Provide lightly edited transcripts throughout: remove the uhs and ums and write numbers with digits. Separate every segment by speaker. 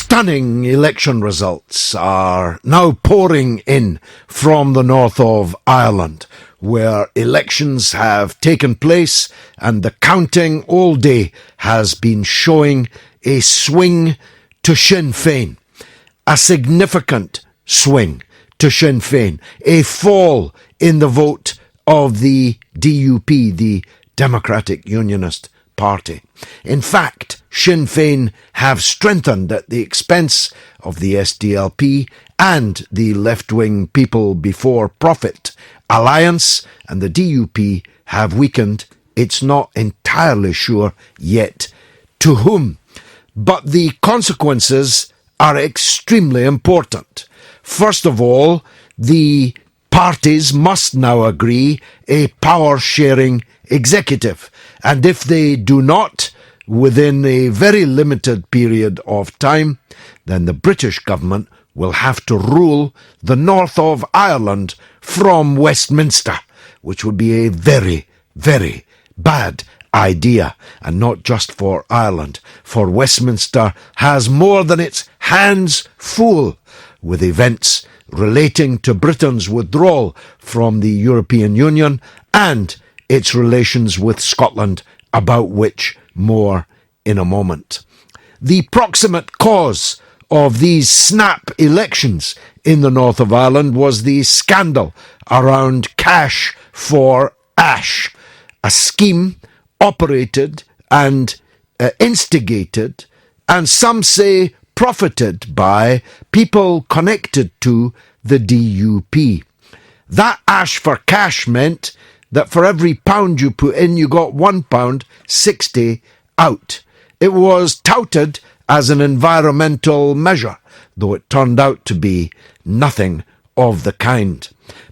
Speaker 1: Stunning election results are now pouring in from the north of Ireland, where elections have taken place and the counting all day has been showing a swing to Sinn Féin, a significant swing to Sinn Féin, a fall in the vote of the DUP, the Democratic Unionist Party. In fact, Sinn Féin have strengthened at the expense of the SDLP and the left-wing People Before Profit alliance, and the DUP have weakened. It's not entirely sure yet to whom. But the consequences are extremely important. First of all, the parties must now agree a power-sharing executive, and if they do not, within a very limited period of time, then the British government will have to rule the north of Ireland from Westminster, which would be a very, very bad idea, and not just for Ireland, for Westminster has more than its hands full with events relating to Britain's withdrawal from the European Union and its relations with Scotland, about which more in a moment. The proximate cause of these snap elections in the north of Ireland was the scandal around Cash for Ash, a scheme operated and instigated, and some say profited by, people connected to the DUP. That Ash for Cash meant that for every pound you put in, you got £1.60 out. It was touted as an environmental measure, though it turned out to be nothing of the kind.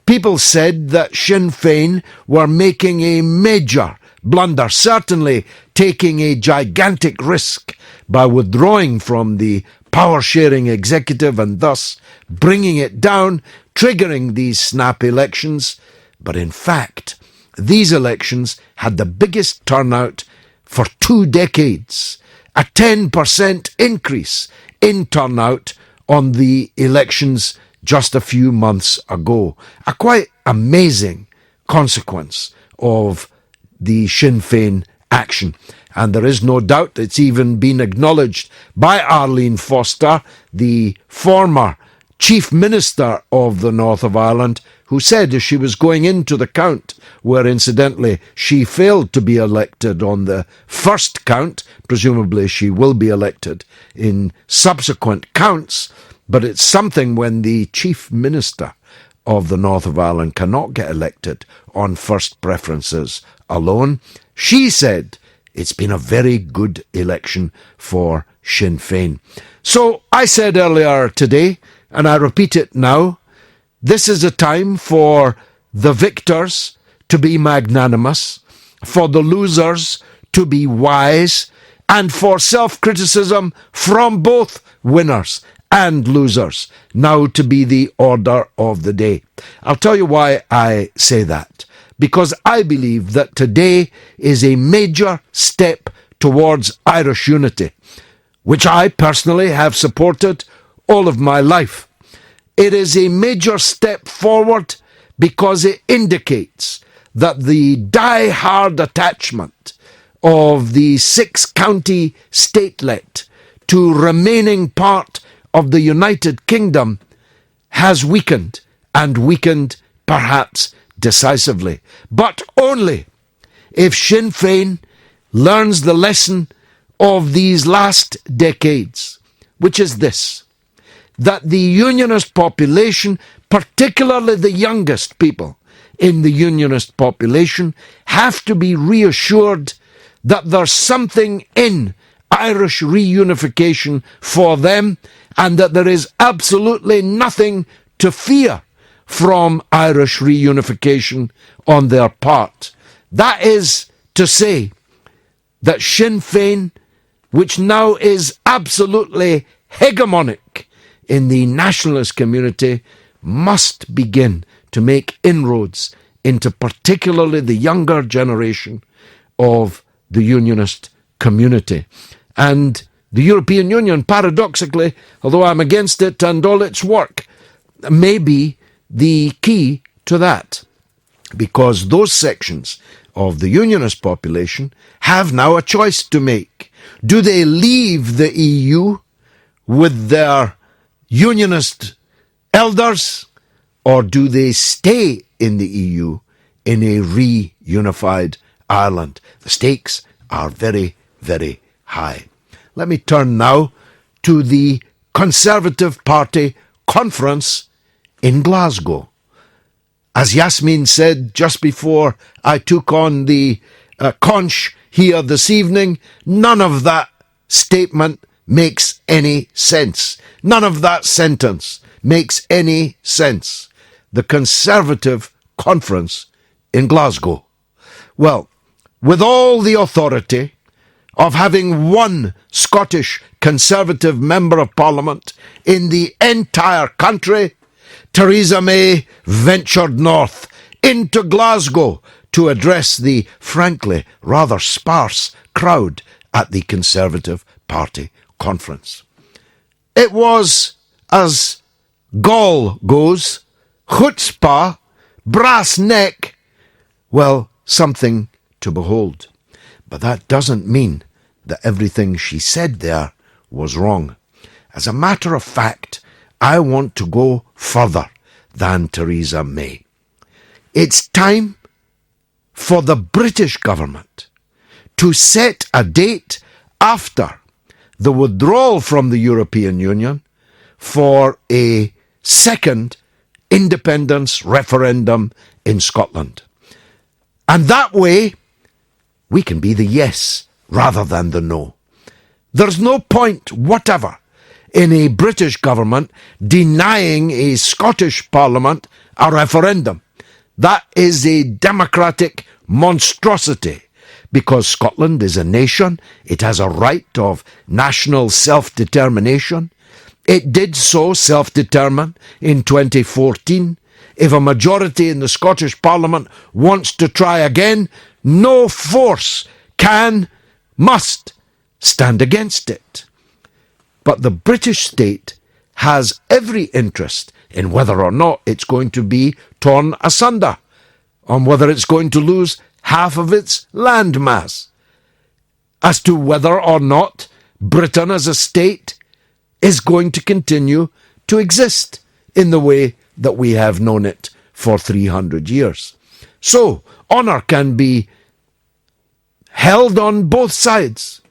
Speaker 1: People said that Sinn Féin were making a major blunder, certainly taking a gigantic risk by withdrawing from the power-sharing executive and thus bringing it down, triggering these snap elections. But in fact, these elections had the biggest turnout for 2 decades, a 10% increase in turnout on the elections just a few months ago. A quite amazing consequence of the Sinn Féin action. And there is no doubt it's even been acknowledged by Arlene Foster, the former Chief Minister of the North of Ireland, who said as she was going into the count, where incidentally she failed to be elected on the first count, presumably she will be elected in subsequent counts, but it's something when the Chief Minister of the North of Ireland cannot get elected on first preferences alone. She said it's been a very good election for Sinn Féin. So I said earlier today, and I repeat it now, this is a time for the victors to be magnanimous, for the losers to be wise, and for self-criticism from both winners and losers now to be the order of the day. I'll tell you why I say that. Because I believe that today is a major step towards Irish unity, which I personally have supported all of my life. It is a major step forward because it indicates that the die-hard attachment of the 6-county statelet to remaining part of the United Kingdom has weakened, and weakened perhaps decisively, but only if Sinn Féin learns the lesson of these last decades, which is this: that the unionist population, particularly the youngest people in the unionist population, have to be reassured that there's something in Irish reunification for them, and that there is absolutely nothing to fear from Irish reunification on their part. That is to say that Sinn Féin, which now is absolutely hegemonic in the nationalist community, must begin to make inroads into particularly the younger generation of the unionist community. And The European Union, paradoxically, although I'm against it and all its work, may be the key to that, because those sections of the unionist population have now a choice to make. Do they leave the EU with their unionist elders, or do they stay in the EU in a reunified Ireland? The stakes are very, very high. Let me turn now to the Conservative Party conference in Glasgow. As Yasmin said just before I took on the conch here this evening, none of that statement makes any sense. None of that sentence makes any sense. The Conservative Conference in Glasgow. Well, with all the authority of having one Scottish Conservative Member of Parliament in the entire country, Theresa May ventured north into Glasgow to address the, frankly, rather sparse crowd at the Conservative Party conference. It was, as Gaul goes, chutzpah, brass neck, well, something to behold. But that doesn't mean that everything she said there was wrong. As a matter of fact, I want to go further than Theresa May. It's time for the British government to set a date after the withdrawal from the European Union for a second independence referendum in Scotland. And that way, we can be the yes rather than the no. There's no point whatever in a British government denying a Scottish Parliament a referendum. That is a democratic monstrosity, because Scotland is a nation. It has a right of national self-determination. It did so self-determine in 2014. If a majority in the Scottish Parliament wants to try again, no force must stand against it. But the British state has every interest in whether or not it's going to be torn asunder, on whether it's going to lose half of its landmass, as to whether or not Britain as a state is going to continue to exist in the way that we have known it for 300 years. So, honour can be held on both sides.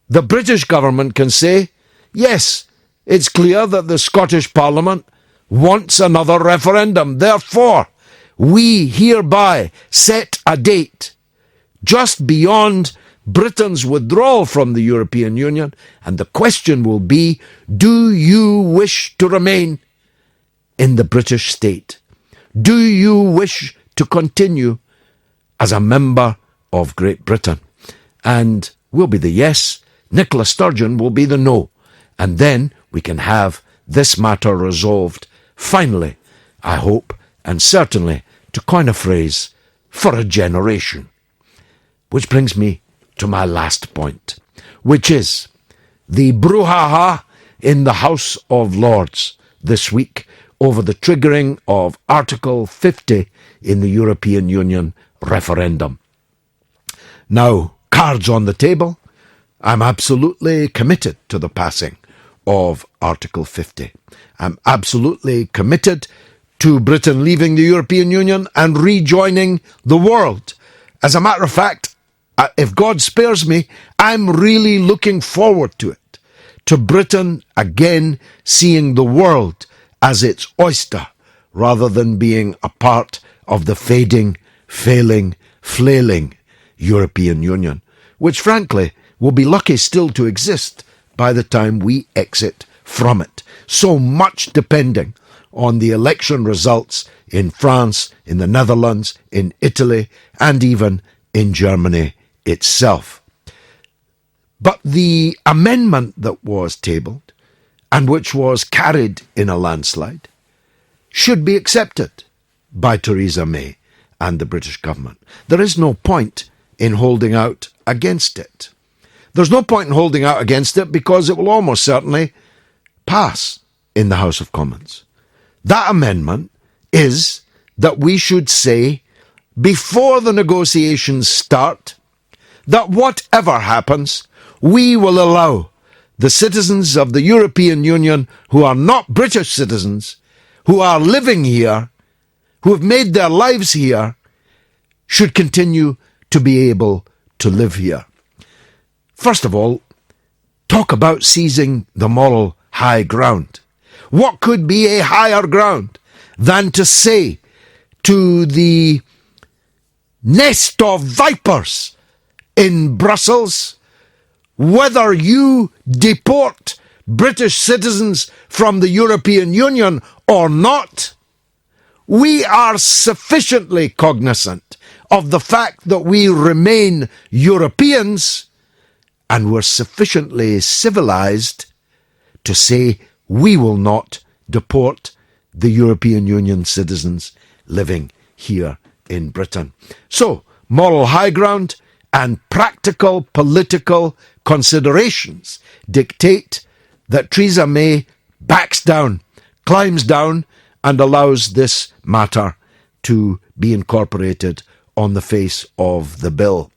Speaker 1: The British government can say, yes, it's clear that the Scottish Parliament wants another referendum. Therefore, we hereby set a date just beyond Britain's withdrawal from the European Union, and the question will be, do you wish to remain in the British state? Do you wish to continue as a member of Great Britain? And we'll be the yes, Nicola Sturgeon will be the no, and then we can have this matter resolved, finally, I hope, and certainly, to coin a phrase, for a generation. Which brings me to my last point, which is the brouhaha in the House of Lords this week over the triggering of Article 50 in the European Union referendum. Now, cards on the table, I'm absolutely committed to the passing of Article 50. I'm absolutely committed to Britain leaving the European Union and rejoining the world. As a matter of fact, if God spares me, I'm really looking forward to it. To Britain again seeing the world as its oyster, rather than being a part of the fading, failing, flailing European Union, which frankly will be lucky still to exist by the time we exit from it. So much depending on the election results in France, in the Netherlands, in Italy, and even in Germany itself. But the amendment that was tabled, and which was carried in a landslide, should be accepted by Theresa May and the British government. There is no point in holding out against it. there's no point in holding out against it because it will almost certainly pass in the House of Commons. That amendment is that we should say, before the negotiations start, that whatever happens, we will allow the citizens of the European Union who are not British citizens, who are living here, who have made their lives here, should continue to be able to live here. First of all, talk about seizing the moral high ground. What could be a higher ground than to say to the nest of vipers in Brussels, whether you deport British citizens from the European Union or not, we are sufficiently cognizant of the fact that we remain Europeans, and we're sufficiently civilized to say we will not deport the European Union citizens living here in Britain. So, moral high ground and practical political considerations dictate that Theresa May backs down, climbs down, and allows this matter to be incorporated on the face of the bill.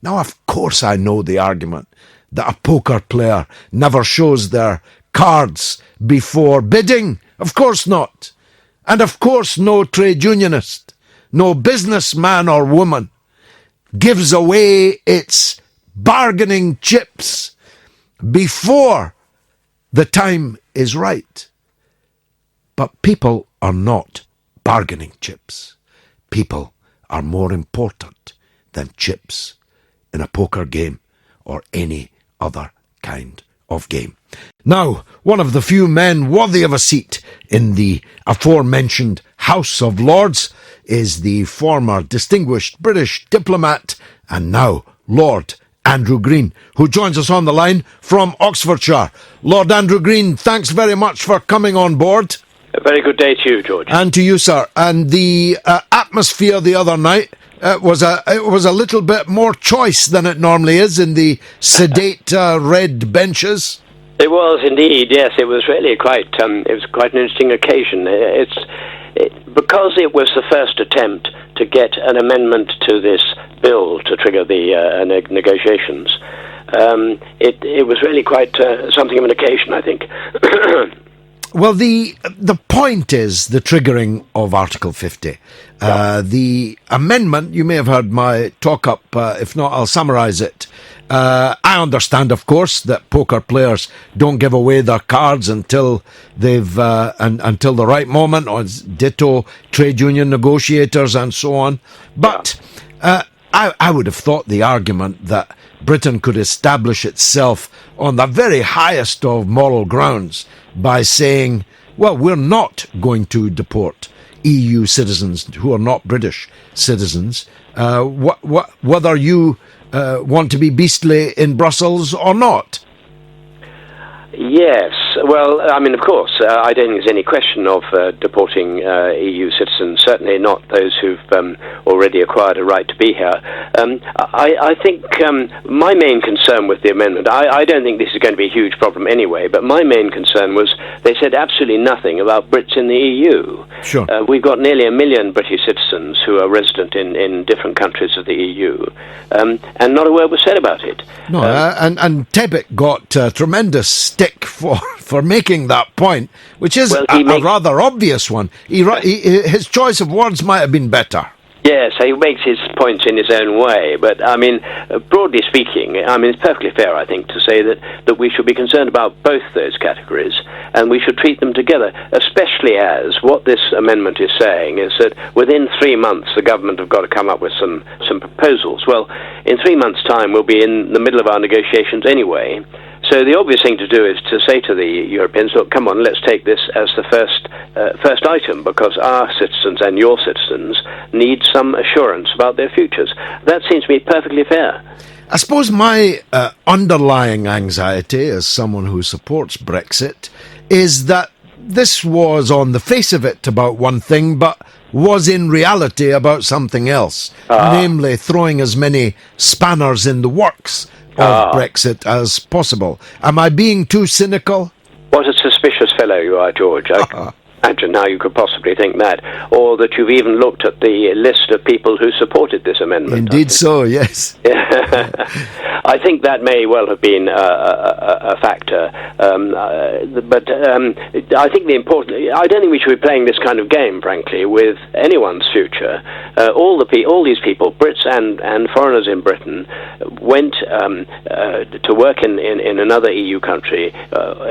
Speaker 1: Now, of course, I know the argument that a poker player never shows their cards before bidding. Of course not. And of course no trade unionist, no businessman or woman gives away its bargaining chips before the time is right. But people are not bargaining chips. People are more important than chips in a poker game or any other kind of game. Now, one of the few men worthy of a seat in the aforementioned House of Lords is the former distinguished British diplomat and now Lord Andrew Green, who joins us on the line from Oxfordshire. Lord Andrew Green, thanks very much for coming on board.
Speaker 2: A very good day to you, George.
Speaker 1: And to you, sir. And the atmosphere the other night was a little bit more choice than it normally is in the sedate red benches.
Speaker 2: It was indeed, yes. It was really quite an interesting occasion. Because it was the first attempt to get an amendment to this bill to trigger the negotiations. It was really quite something of an occasion, I think.
Speaker 1: Well, the point is the triggering of Article 50. The amendment, you may have heard my talk-up, if not, I'll summarise it. I understand, of course, that poker players don't give away their cards until they've until the right moment, or ditto trade union negotiators and so on. But I would have thought the argument that Britain could establish itself on the very highest of moral grounds by saying, well, we're not going to deport EU citizens who are not British citizens, whether you want to be beastly in Brussels or not.
Speaker 2: Yes. Well, I mean, of course, I don't think there's any question of deporting EU citizens, certainly not those who've already acquired a right to be here. I think my main concern with the amendment, I don't think this is going to be a huge problem anyway, but my main concern was they said absolutely nothing about Brits in the EU.
Speaker 1: Sure.
Speaker 2: We've got nearly 1 million British citizens who are resident in different countries of the EU, and not a word was said about it.
Speaker 1: No, and Tebbit got tremendous stick for making that point, which is a rather obvious one. His choice of words might have been better.
Speaker 2: Yes, he makes his points in his own way, but I mean, broadly speaking, I mean, it's perfectly fair, I think, to say that we should be concerned about both those categories, and we should treat them together, especially as what this amendment is saying is that within 3 months the government have got to come up with some proposals. Well, in 3 months' time we'll be in the middle of our negotiations anyway. So the obvious thing to do is to say to the Europeans, look, come on, let's take this as the first item, because our citizens and your citizens need some assurance about their futures. That seems to me perfectly fair.
Speaker 1: I suppose my underlying anxiety as someone who supports Brexit is that this was on the face of it about one thing, but was in reality about something else, namely throwing as many spanners in the works of Brexit as possible. Am I being too cynical?
Speaker 2: What a suspicious fellow you are, George. I can imagine how you could possibly think that. Or that you've even looked at the list of people who supported this amendment.
Speaker 1: Indeed so, yes.
Speaker 2: I think that may well have been a factor. But I think I don't think we should be playing this kind of game, frankly, with anyone's future. All these people, Brits and foreigners in Britain, went to work in another EU country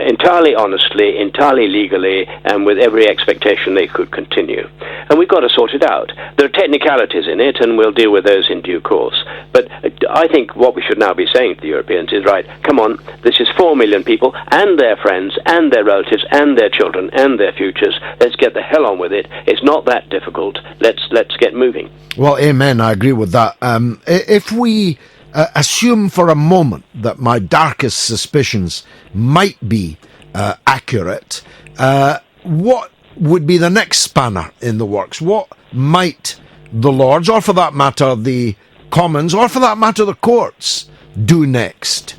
Speaker 2: entirely honestly, entirely legally, and with every expectation they could continue. And we've got to sort it out. There are technicalities in it, and we'll deal with those in due course. But I think what we should now be saying to the Europeans is, right, come on, this is 4 million people, and their friends, and their relatives, and their children, and their futures. Let's get the hell on with it. It's not that difficult. Let's get moving.
Speaker 1: Well, amen, I agree with that. If we assume for a moment that my darkest suspicions might be accurate, what would be the next spanner in the works? What might the Lords, or for that matter the Commons, or for that matter the courts, do next?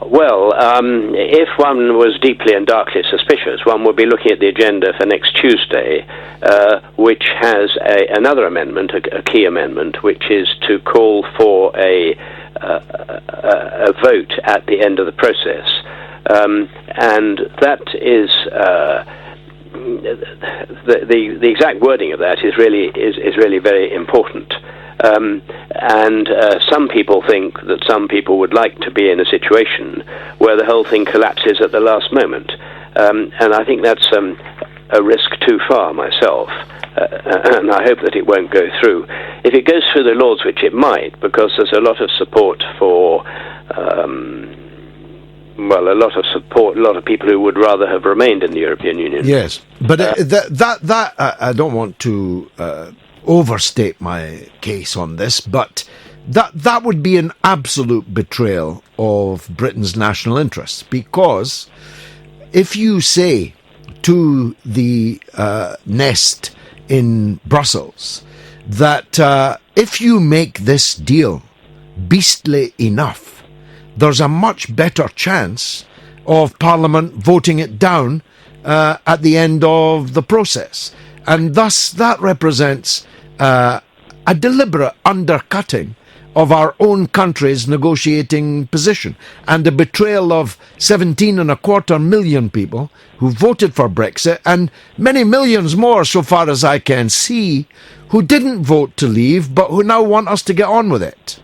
Speaker 2: Well, if one was deeply and darkly suspicious, one would be looking at the agenda for next Tuesday, which has another amendment, a key amendment, which is to call for a vote at the end of the process. And that is the exact wording of that is really very important. And some people think that some people would like to be in a situation where the whole thing collapses at the last moment. And I think that's a risk too far myself. And I hope that it won't go through. If it goes through the Lords, which it might, because there's a lot of support for a lot of people who would rather have remained in the European Union.
Speaker 1: Yes, but that I don't want to overstate my case on this, but that would be an absolute betrayal of Britain's national interests, because if you say to the nest in Brussels that if you make this deal beastly enough, there's a much better chance of Parliament voting it down at the end of the process. And thus that represents a deliberate undercutting of our own country's negotiating position, and a betrayal of 17.25 million people who voted for Brexit, and many millions more, so far as I can see, who didn't vote to leave but who now want us to get on with it.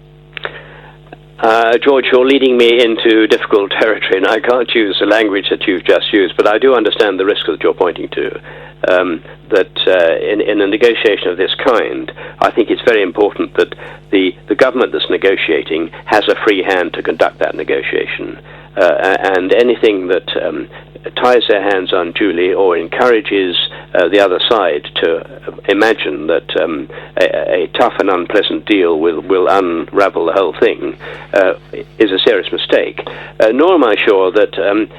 Speaker 2: George, you're leading me into difficult territory, and I can't use the language that you've just used, but I do understand the risk that you're pointing to. In a negotiation of this kind, I think it's very important that the government that's negotiating has a free hand to conduct that negotiation. And anything that ties their hands unduly or encourages the other side to imagine that a tough and unpleasant deal will unravel the whole thing is a serious mistake. Nor am I sure that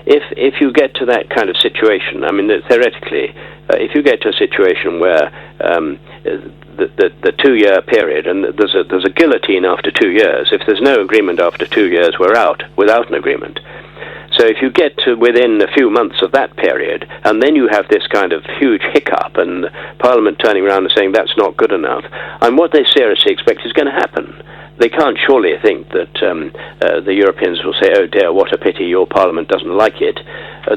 Speaker 2: if you get to that kind of situation, I mean, theoretically, if you get to a situation where the 2-year period, and there's a guillotine after 2 years. If there's no agreement after 2 years, we're out without an agreement. So if you get to within a few months of that period, and then you have this kind of huge hiccup, and Parliament turning around and saying that's not good enough, and what they seriously expect is going to happen. They can't surely think that the Europeans will say, oh dear, what a pity, your Parliament doesn't like it.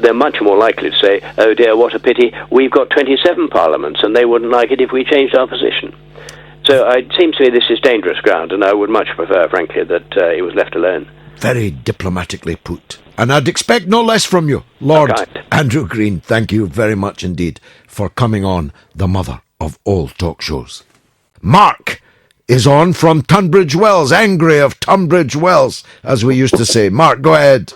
Speaker 2: They're much more likely to say, oh dear, what a pity, we've got 27 parliaments, and they wouldn't like it if we changed our position. So it seems to me this is dangerous ground, and I would much prefer, frankly, that it was left alone.
Speaker 1: Very diplomatically put. And I'd expect no less from you, Lord Andrew Green. Thank you very much indeed for coming on, the mother of all talk shows. Mark is on from Tunbridge Wells, angry of Tunbridge Wells, as we used to say. Mark, go ahead.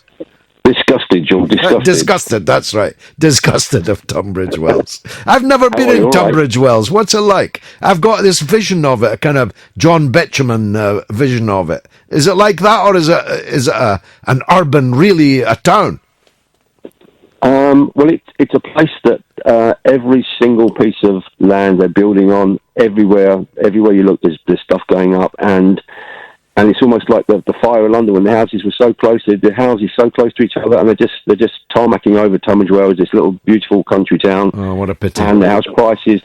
Speaker 3: Disgusted, John, disgusted.
Speaker 1: Disgusted, that's right. Disgusted of Tunbridge Wells. I've never been in Tunbridge Wells. What's it like? I've got this vision of it, a kind of John Betjeman vision of it. Is it like that, or is it an urban, really a town?
Speaker 3: Well, it's a place that every single piece of land they're building on, everywhere you look, there's stuff going up, and And it's almost like the fire of London when the houses were so close, the houses so close to each other, and they're just tarmacking over Tunbridge Wells, this little beautiful country town.
Speaker 1: Oh, what a pity!
Speaker 3: And the house prices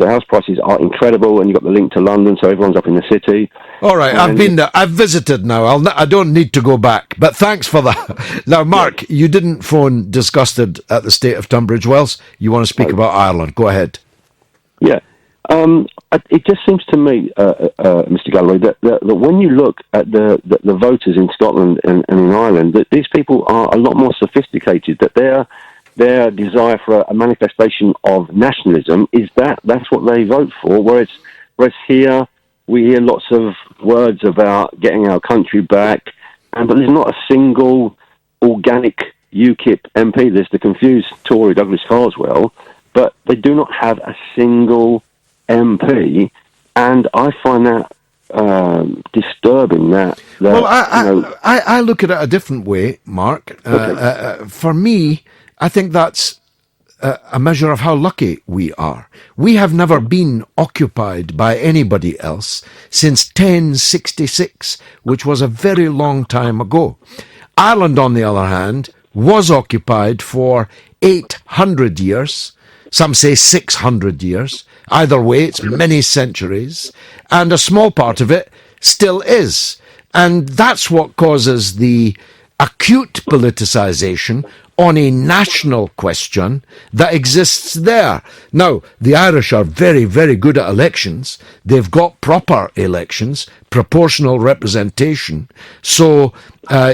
Speaker 3: are incredible, and you've got the link to London, so everyone's up in the city.
Speaker 1: All right, I've been there. I've visited now. I don't need to go back. But thanks for that. Now, Mark, you didn't phone disgusted at the state of Tunbridge Wells. You want to speak about Ireland? Go ahead.
Speaker 3: Yeah. It just seems to me, Mr. Galloway, that when you look at the voters in Scotland and in Ireland, that these people are a lot more sophisticated, that their desire for a manifestation of nationalism is that's what they vote for, whereas here we hear lots of words about getting our country back, but there's not a single organic UKIP MP. There's the confused Tory Douglas Carswell, but they do not have a single MP, and I find that disturbing.
Speaker 1: Well, I look at it a different way, Mark.
Speaker 3: Okay.
Speaker 1: For me, I think that's a measure of how lucky we are. We have never been occupied by anybody else since 1066, which was a very long time ago. Ireland, on the other hand, was occupied for 800 years. Some say 600 years. Either way, it's many centuries, and a small part of it still is. And that's what causes the acute politicization on a national question that exists there. Now, the Irish are very, very good at elections. They've got proper elections, proportional representation. So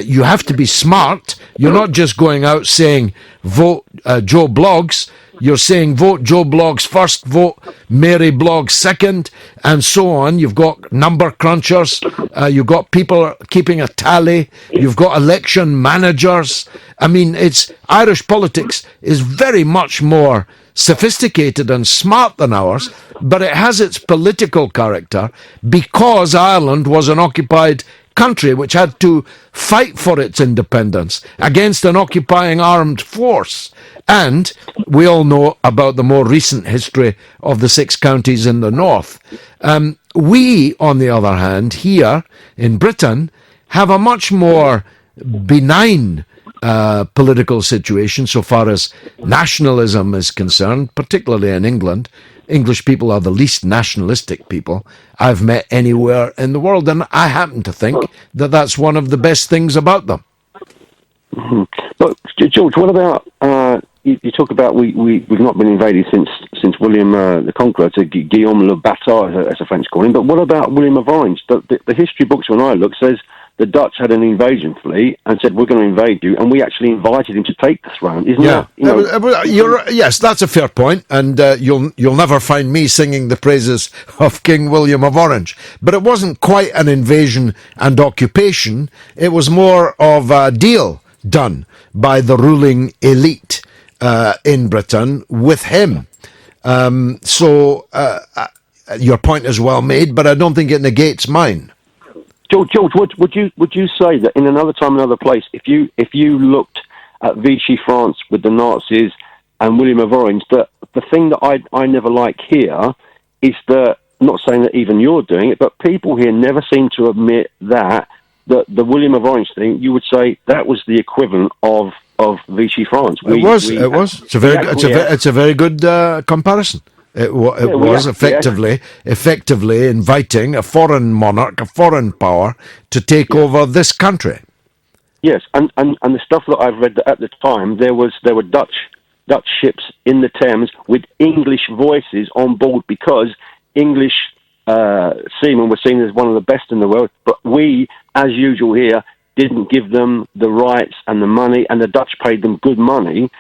Speaker 1: you have to be smart. You're not just going out saying, vote Joe Bloggs. You're saying vote Joe Bloggs first, vote Mary Bloggs second, and so on. You've got number crunchers. You've got people keeping a tally. You've got election managers. I mean, Irish politics is very much more sophisticated and smart than ours, but it has its political character because Ireland was an occupied country which had to fight for its independence against an occupying armed force. And we all know about the more recent history of the 6 counties in the north. We, on the other hand, here in Britain, have a much more benign political situation so far as nationalism is concerned, particularly in England. English people are the least nationalistic people I've met anywhere in the world, and I happen to think that that's one of the best things about them.
Speaker 3: Mm-hmm. But George, what about you talk about we've not been invaded since William the Conqueror, to Guillaume le Bâtard, as the French call him. But what about William of Orange? The history books, when I look, says the Dutch had an invasion fleet and said, we're going to invade you, and we actually invited him to take the throne. Isn't that?
Speaker 1: Yes, that's a fair point, and you'll never find me singing the praises of King William of Orange. But it wasn't quite an invasion and occupation. It was more of a deal done by the ruling elite in Britain with him. So your point is well made, but I don't think it negates mine.
Speaker 3: George, would you say that in another time, another place, if you looked at Vichy France with the Nazis and William of Orange, that the thing that I never like here is that, not saying that even you're doing it, but people here never seem to admit that the William of Orange thing, you would say that was the equivalent of Vichy France.
Speaker 1: It was. It's a very good comparison. It was effectively inviting a foreign monarch, a foreign power, to take over this country.
Speaker 3: Yes, and the stuff that I've read at the time, there were Dutch ships in the Thames with English voices on board because English seamen were seen as one of the best in the world. But we, as usual here, didn't give them the rights and the money, and the Dutch paid them good money.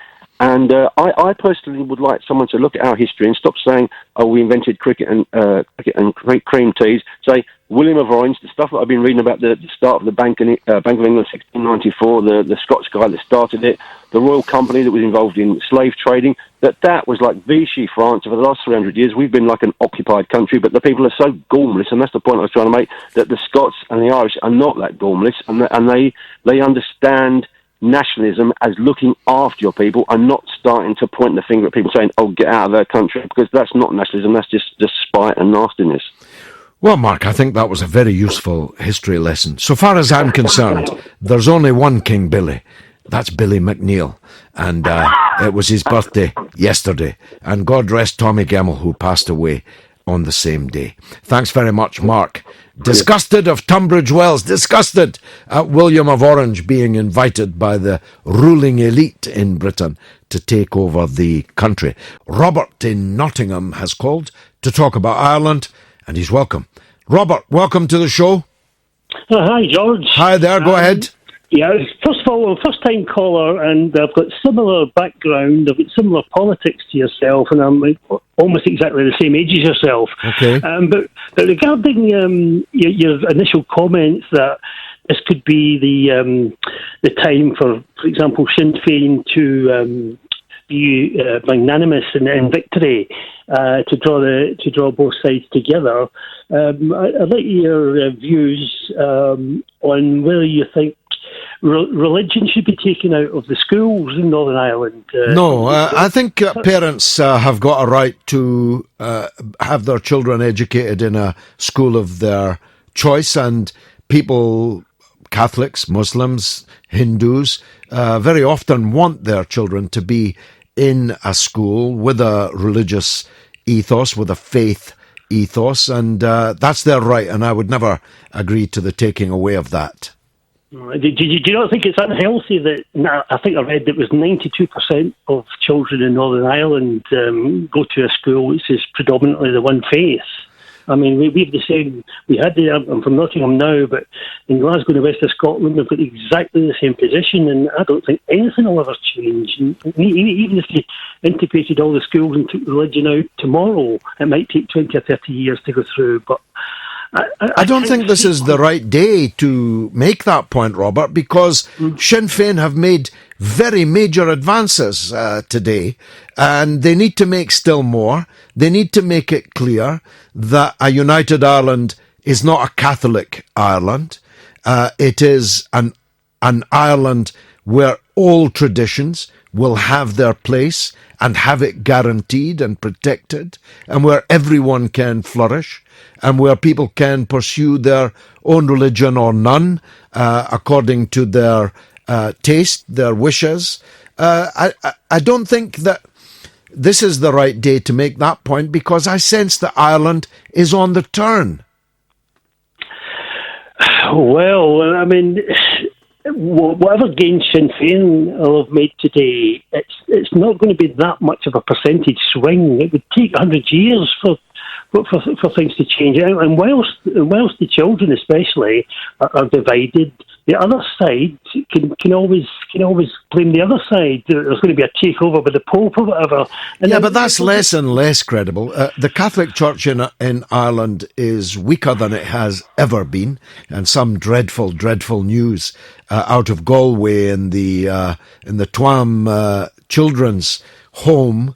Speaker 3: And I personally would like someone to look at our history and stop saying, "Oh, we invented cricket and cream teas." Say William of Orange, the stuff that I've been reading about the start of the Bank of England, 1694, the Scots guy that started it, the Royal Company that was involved in slave trading. That was like Vichy France. For the last 300 years, we've been like an occupied country, but the people are so gormless, and that's the point I was trying to make. That the Scots and the Irish are not that gormless, and they understand nationalism as looking after your people and not starting to point the finger at people saying, "Oh, get out of their country," because that's not nationalism. That's just spite and nastiness.
Speaker 1: Well, Mark, I think that was a very useful history lesson. So far as I'm concerned, there's only one King Billy. That's Billy McNeil. And it was his birthday yesterday. And God rest Tommy Gemmell, who passed away on the same day. Thanks very much, Mark. Disgusted of Tunbridge Wells, disgusted at William of Orange being invited by the ruling elite in Britain to take over the country. Robert in Nottingham has called to talk about Ireland, and he's welcome. Robert, welcome to the show.
Speaker 4: Hi, George.
Speaker 1: Hi there, go ahead.
Speaker 4: Yeah, first of all, I'm a first-time caller, and I've got similar background. I've got similar politics to yourself, and I'm almost exactly the same age as yourself.
Speaker 1: Okay.
Speaker 4: But regarding your initial comments that this could be the time for example, Sinn Féin to be magnanimous in victory, to draw both sides together. I'd like your views on whether you think religion should be taken out of the schools in Northern Ireland.
Speaker 1: No, I think parents have got a right to have their children educated in a school of their choice, and people, Catholics, Muslims, Hindus, very often want their children to be in a school with a religious ethos, with a faith ethos, and that's their right, and I would never agree to the taking away of that.
Speaker 4: Do you not think it's unhealthy that, I think I read that it was 92% of children in Northern Ireland go to a school which is predominantly the one faith? I mean, we've the same. I'm from Nottingham now, but in Glasgow and the west of Scotland, we've got exactly the same position, and I don't think anything will ever change. And even if you integrated all the schools and took religion out tomorrow, it might take 20 or 30 years to go through, but
Speaker 1: I don't think this is the right day to make that point, Robert, because Sinn Féin have made very major advances today, and they need to make still more. They need to make it clear that a united Ireland is not a Catholic Ireland. It is an Ireland where all traditions will have their place and have it guaranteed and protected, and where everyone can flourish, and where people can pursue their own religion or none, according to their taste, their wishes. I don't think that this is the right day to make that point, because I sense that Ireland is on the turn.
Speaker 4: Well, I mean, whatever gains Sinn Féin will have made today, it's not going to be that much of a percentage swing. It would take 100 years for things to change. And whilst the children especially are divided, the other side can always blame the other side. There's going to be a takeover by the Pope or whatever.
Speaker 1: Yeah, but that's less and less credible. The Catholic Church in Ireland is weaker than it has ever been, and some dreadful news out of Galloway in the Tuam children's home.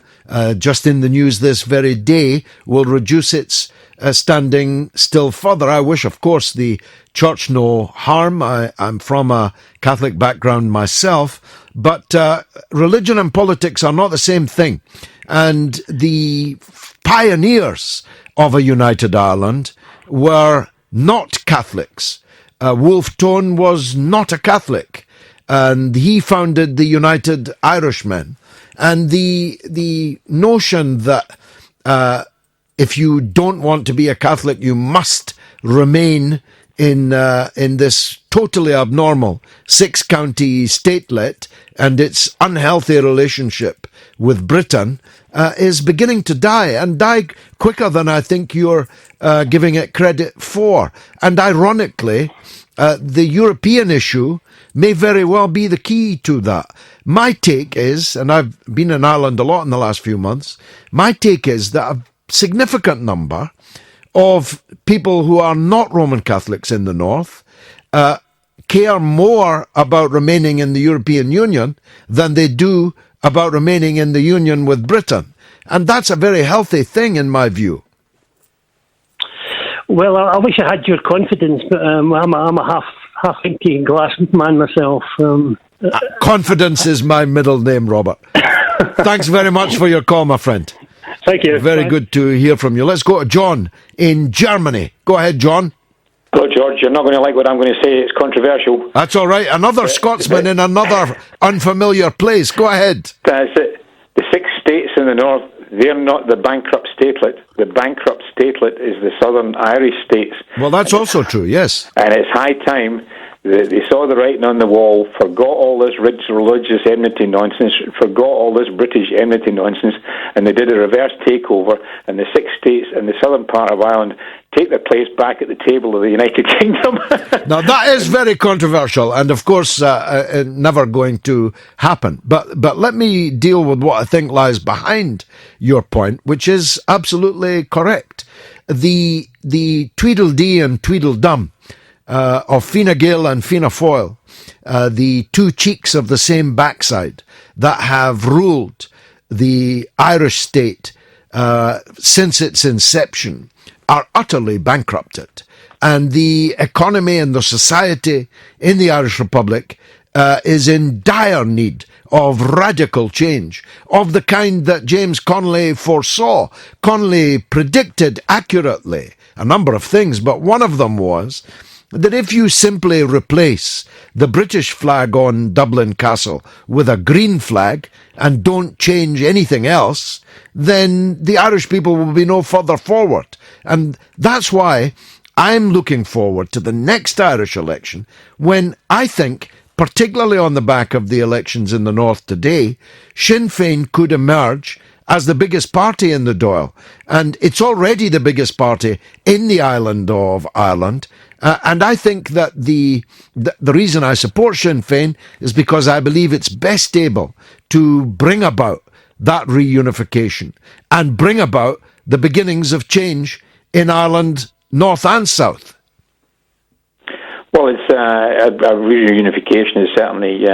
Speaker 1: Just in the news this very day, will reduce its standing still further. I wish, of course, the church no harm. I'm from a Catholic background myself, but religion and politics are not the same thing. And the pioneers of a united Ireland were not Catholics. Wolfe Tone was not a Catholic, and he founded the United Irishmen. And the notion that if you don't want to be a Catholic, you must remain in this totally abnormal 6-county statelet and its unhealthy relationship with Britain is beginning to die, and die quicker than I think you're giving it credit for. And ironically, the European issue may very well be the key to that. My take is, and I've been in Ireland a lot in the last few months, my take is that a significant number of people who are not Roman Catholics in the north care more about remaining in the European Union than they do about remaining in the Union with Britain. And that's a very healthy thing in my view.
Speaker 4: Well, I wish I had your confidence, but I'm a half-empty glass man myself. Confidence
Speaker 1: is my middle name, Robert. Thanks very much for your call, my friend.
Speaker 4: Thank you.
Speaker 1: Very
Speaker 4: Bye.
Speaker 1: good to hear from you. Let's go to John in Germany. Go ahead, John.
Speaker 5: Hello, George. You're not going to like what I'm going to say. It's controversial.
Speaker 1: That's all right. Another Scotsman in another unfamiliar place. Go ahead.
Speaker 5: That's it. The 6 states in the north, they're not the bankrupt statelet. The bankrupt statelet is the southern Irish states.
Speaker 1: Well, that's also true, yes.
Speaker 5: And it's high time that they saw the writing on the wall, forgot all this rich religious enmity nonsense, forgot all this British enmity nonsense, and they did a reverse takeover, and the 6 states in the southern part of Ireland take their place back at the table of the United Kingdom.
Speaker 1: Now, that is very controversial and, of course, never going to happen. But let me deal with what I think lies behind your point, which is absolutely correct. The Tweedledee and Tweedledum of Fine Gael and Fianna Fáil, the 2 cheeks of the same backside that have ruled the Irish state since its inception, are utterly bankrupted. And the economy and the society in the Irish Republic is in dire need of radical change, of the kind that James Connolly foresaw. Connolly predicted accurately a number of things, but one of them was that if you simply replace the British flag on Dublin Castle with a green flag and don't change anything else, then the Irish people will be no further forward. And that's why I'm looking forward to the next Irish election, when I think, particularly on the back of the elections in the north today, Sinn Féin could emerge as the biggest party in the Dáil. And it's already the biggest party in the island of Ireland. And I think that the reason I support Sinn Féin is because I believe it's best able to bring about that reunification and bring about the beginnings of change in Ireland, north and south.
Speaker 5: Well, it's a reunification is certainly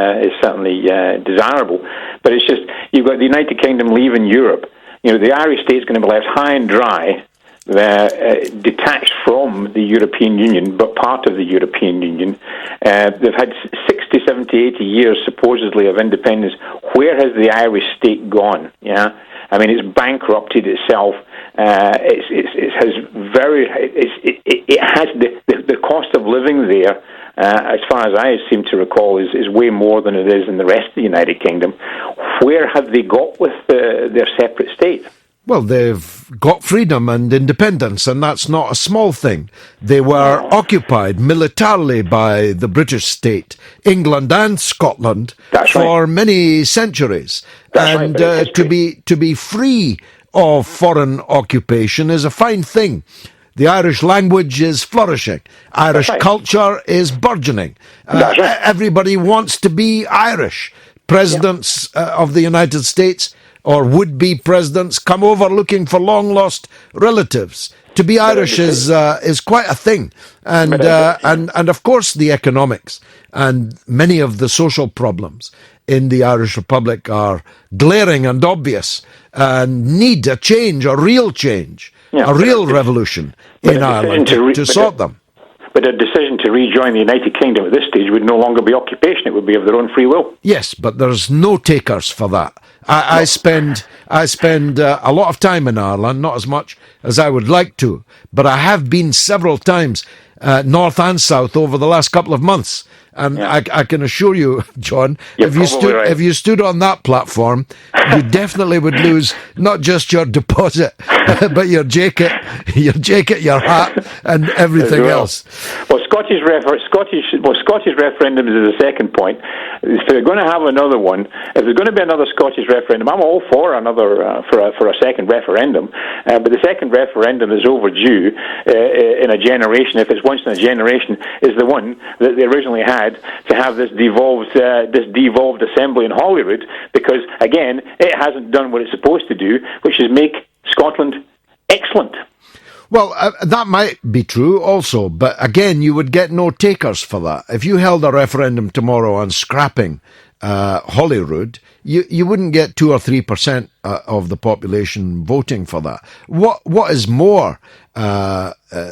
Speaker 5: desirable, but it's just you've got the United Kingdom leaving Europe. You know, the Irish state's going to be left high and dry, detached from the European Union, but part of the European Union. They've had 60, 70, 80 years supposedly of independence. Where has the Irish state gone? Yeah, I mean, it's bankrupted itself. It has the cost of living there, as far as I seem to recall, is way more than it is in the rest of the United Kingdom. Where have they got with their separate state?
Speaker 1: Well, they've got freedom and independence, and that's not a small thing. They were occupied militarily by the British state, England and Scotland, for many centuries. And to be free of foreign occupation is a fine thing. The Irish language is flourishing. Irish culture is burgeoning. Everybody wants to be Irish. Presidents of the United States or would-be presidents come over looking for long-lost relatives. To be Irish is quite a thing, and of course the economics and many of the social problems in the Irish Republic are glaring and obvious, and need a change, a real change, a real revolution in Ireland to sort them.
Speaker 5: But a decision to rejoin the United Kingdom at this stage would no longer be occupation; it would be of their own free will.
Speaker 1: Yes, but there's no takers for that. I spend a lot of time in Ireland, not as much as I would like to, but I have been several times, north and south, over the last couple of months. And I can assure you, John, if you stood on that platform, you definitely would lose not just your deposit, but your jacket, your hat, and everything else.
Speaker 5: Well, Scottish referendums is the second point. If they're going to have another one, if there's going to be another Scottish referendum, I'm all for another for a second referendum. But the second referendum is overdue in a generation. If it's once in a generation, is the one that they originally had to have this devolved assembly in Holyrood, because again it hasn't done what it's supposed to do, which is make Scotland excellent.
Speaker 1: Well, that might be true also, but again you would get no takers for that. If you held a referendum tomorrow on scrapping Holyrood, you wouldn't get 2 or 3% of the population voting for that. What is more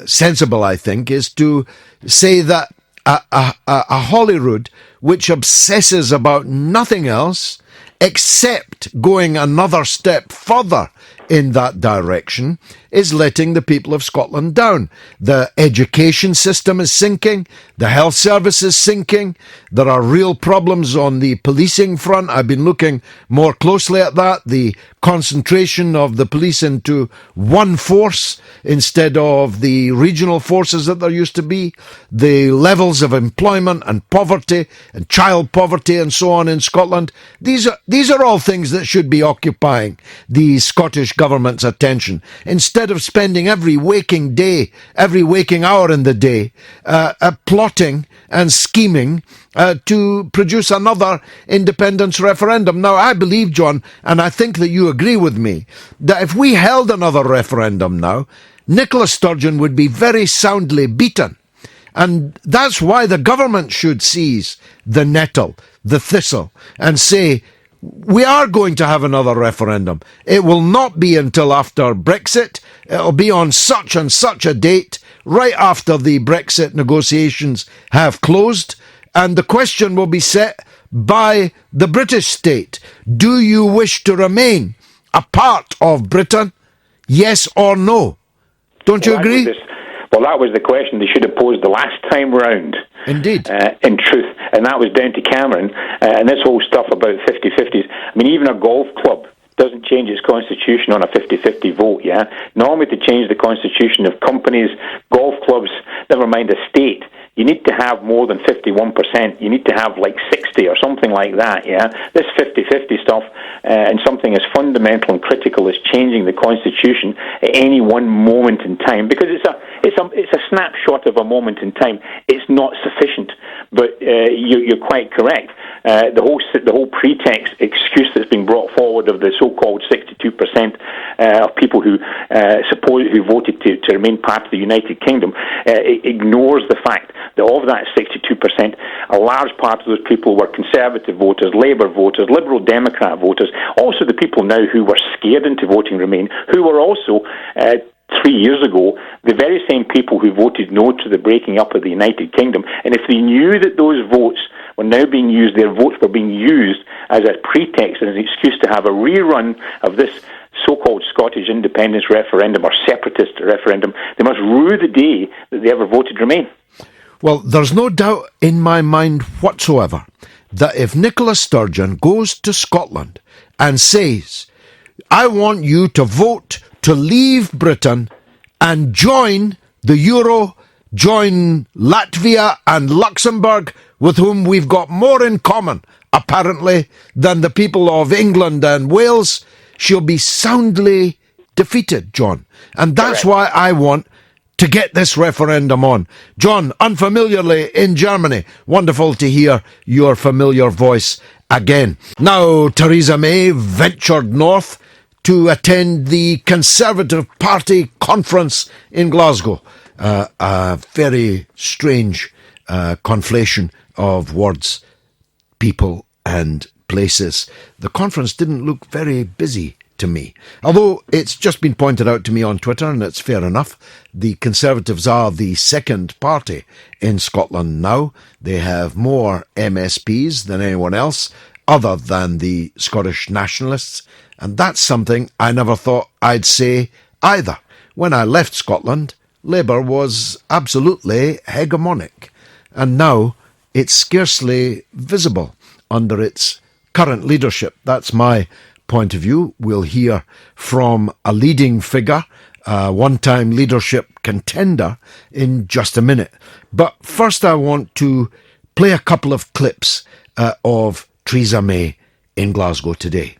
Speaker 1: sensible, I think, is to say that a Holyrood which obsesses about nothing else except going another step further in that direction, is letting the people of Scotland down. The education system is sinking. The health service is sinking. There are real problems on the policing front. I've been looking more closely at that. The concentration of the police into one force instead of the regional forces that there used to be. The levels of employment and poverty and child poverty and so on in Scotland. These are all things that should be occupying the Scottish government's attention. Instead of spending every waking hour in the day plotting and scheming to produce another independence referendum. Now, I believe, John, and I think that you agree with me, that if we held another referendum now, Nicola Sturgeon would be very soundly beaten. And that's why the government should seize the nettle, the thistle, and say, we are going to have another referendum. It will not be until after Brexit. It'll be on such and such a date, right after the Brexit negotiations have closed. And the question will be set by the British state. Do you wish to remain a part of Britain? Yes or no? Don't you agree?
Speaker 5: Well, that was the question they should have posed the last time round.
Speaker 1: Indeed.
Speaker 5: In truth. And that was down to Cameron. And this whole stuff about 50-50s. I mean, even a golf club doesn't change its constitution on a 50-50 vote, yeah? Normally to change the constitution of companies, golf clubs, never mind a state, you need to have more than 51%. You need to have like 60 or something like that, yeah? This 50-50 stuff and something as fundamental and critical as changing the constitution at any one moment in time, because it's a snapshot of a moment in time. It's not sufficient, but you're quite correct. The whole pretext excuse that's been brought forward of the so-called 62% of people who voted to remain part of the United Kingdom ignores the fact that of that 62%, a large part of those people were Conservative voters, Labour voters, Liberal Democrat voters, also the people now who were scared into voting Remain, who were also 3 years ago, the very same people who voted no to the breaking up of the United Kingdom. And if they knew that those votes were now being used, their votes were being used as a pretext and as an excuse to have a rerun of this so-called Scottish independence referendum or separatist referendum, they must rue the day that they ever voted Remain.
Speaker 1: Well, there's no doubt in my mind whatsoever that if Nicola Sturgeon goes to Scotland and says, I want you to vote to leave Britain and join the Euro, join Latvia and Luxembourg, with whom we've got more in common, apparently, than the people of England and Wales, she'll be soundly defeated, John. And that's why I want to get this referendum on. John, unfamiliarly in Germany, wonderful to hear your familiar voice again. Now, Theresa May ventured north to attend the Conservative Party conference in Glasgow. A very strange conflation of words, people and places. The conference didn't look very busy to me. Although it's just been pointed out to me on Twitter, and it's fair enough, the Conservatives are the second party in Scotland now. They have more MSPs than anyone else, other than the Scottish Nationalists, and that's something I never thought I'd say either. When I left Scotland, Labour was absolutely hegemonic, and now it's scarcely visible under its current leadership. That's my point of view. We'll hear from a leading figure, a one-time leadership contender, in just a minute. But first I want to play a couple of clips of Theresa May in Glasgow today.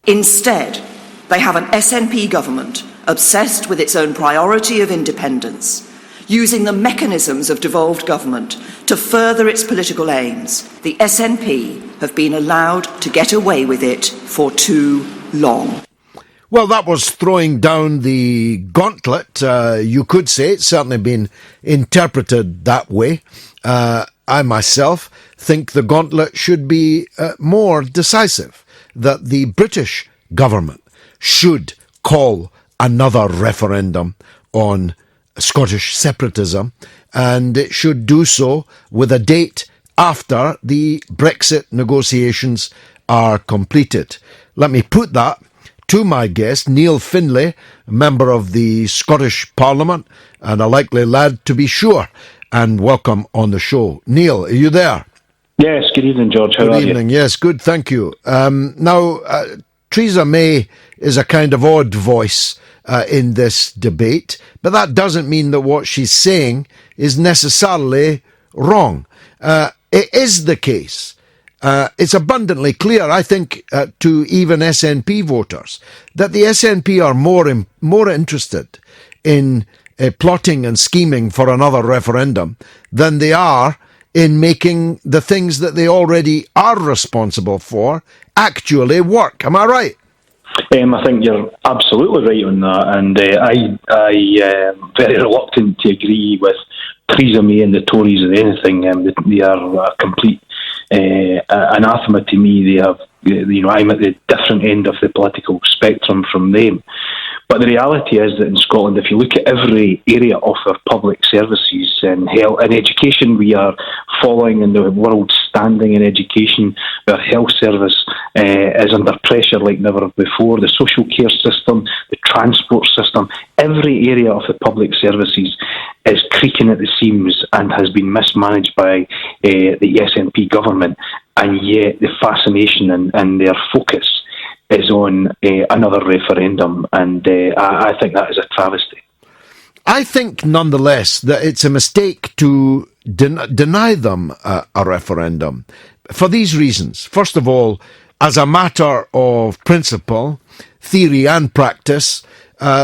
Speaker 6: Instead, they have an SNP government obsessed with its own priority of independence, using the mechanisms of devolved government to further its political aims. The SNP have been allowed to get away with it for too long.
Speaker 1: Well, that was throwing down the gauntlet, you could say. It's certainly been interpreted that way. I myself think the gauntlet should be more decisive, that the British government should call another referendum on Scottish separatism, and it should do so with a date after the Brexit negotiations are completed. Let me put that to my guest, Neil Findlay, a member of the Scottish Parliament, and a likely lad to be sure. And welcome on the show. Neil, are you there?
Speaker 7: Yes, good evening, George. How are you?
Speaker 1: Good evening, yes, good, thank you. Now, Theresa May is a kind of odd voice in this debate, but that doesn't mean that what she's saying is necessarily wrong. It is the case. It's abundantly clear, I think, to even SNP voters, that the SNP are more interested in plotting and scheming for another referendum than they are in making the things that they already are responsible for actually work. Am I right?
Speaker 7: I think you're absolutely right on that, and I am very reluctant to agree with Theresa May and the Tories or anything. They are a complete anathema to me. They have, I'm at the different end of the political spectrum from them. But the reality is that in Scotland, if you look at every area of our public services and health and education, we are following in the world standing in education. Our health service is under pressure like never before. The social care system, the transport system, every area of the public services is creaking at the seams and has been mismanaged by the SNP government. And yet the fascination and their focus is on another referendum, and I think that is a travesty.
Speaker 1: I think, nonetheless, that it's a mistake to deny them a referendum for these reasons. First of all, as a matter of principle, theory and practice,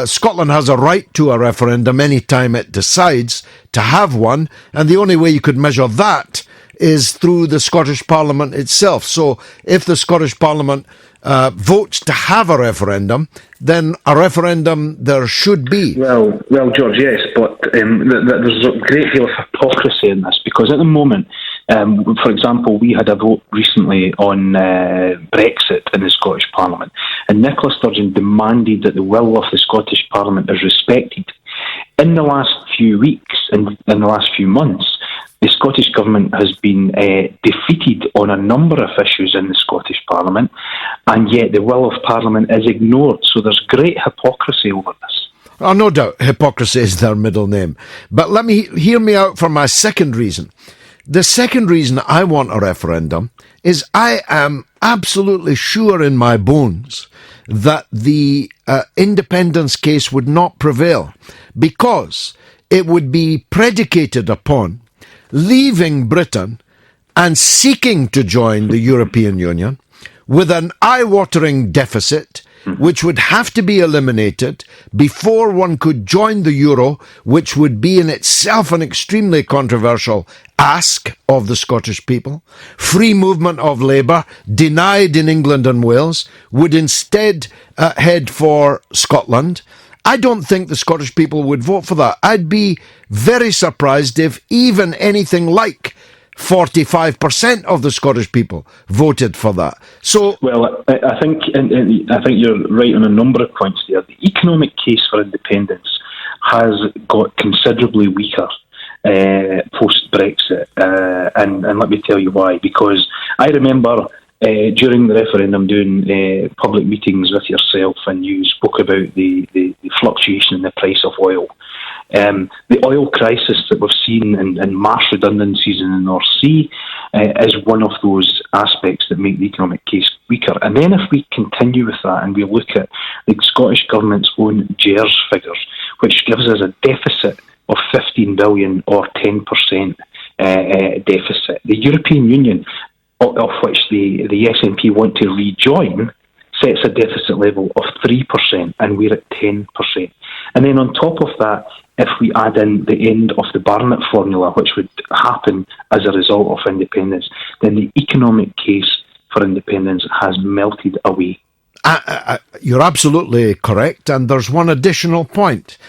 Speaker 1: Scotland has a right to a referendum any time it decides to have one, and the only way you could measure that is through the Scottish Parliament itself. So if the Scottish Parliament votes to have a referendum, then a referendum there should be.
Speaker 7: Well, George, yes, but there's a great deal of hypocrisy in this, because at the moment, for example, we had a vote recently on Brexit in the Scottish Parliament, and Nicola Sturgeon demanded that the will of the Scottish Parliament is respected. In the last few weeks, and in the last few months, the Scottish Government has been defeated on a number of issues in the Scottish Parliament, and yet the will of Parliament is ignored. So there's great hypocrisy over this.
Speaker 1: Oh, no doubt, hypocrisy is their middle name. But hear me out for my second reason. The second reason I want a referendum is I am absolutely sure in my bones that the independence case would not prevail, because it would be predicated upon leaving Britain and seeking to join the European Union with an eye-watering deficit which would have to be eliminated before one could join the euro, which would be in itself an extremely controversial ask of the Scottish people. Free movement of labour, denied in England and Wales, would instead head for Scotland. I don't think the Scottish people would vote for that. I'd be very surprised if even anything like 45% of the Scottish people voted for that. So, well,
Speaker 7: I think you're right on a number of points there. The economic case for independence has got considerably weaker post-Brexit, and let me tell you why. Because I remember during the referendum doing public meetings with yourself, and you spoke about the fluctuation in the price of oil. The oil crisis that we've seen and mass redundancies in the North Sea is one of those aspects that make the economic case weaker. And then if we continue with that and we look at the Scottish Government's own GERS figures, which gives us a deficit of 15 billion or 10% deficit, the European Union, of which the SNP want to rejoin, sets a deficit level of 3%, and we're at 10%. And then on top of that, if we add in the end of the Barnett formula, which would happen as a result of independence, then the economic case for independence has melted away.
Speaker 1: You're absolutely correct, and there's one additional point.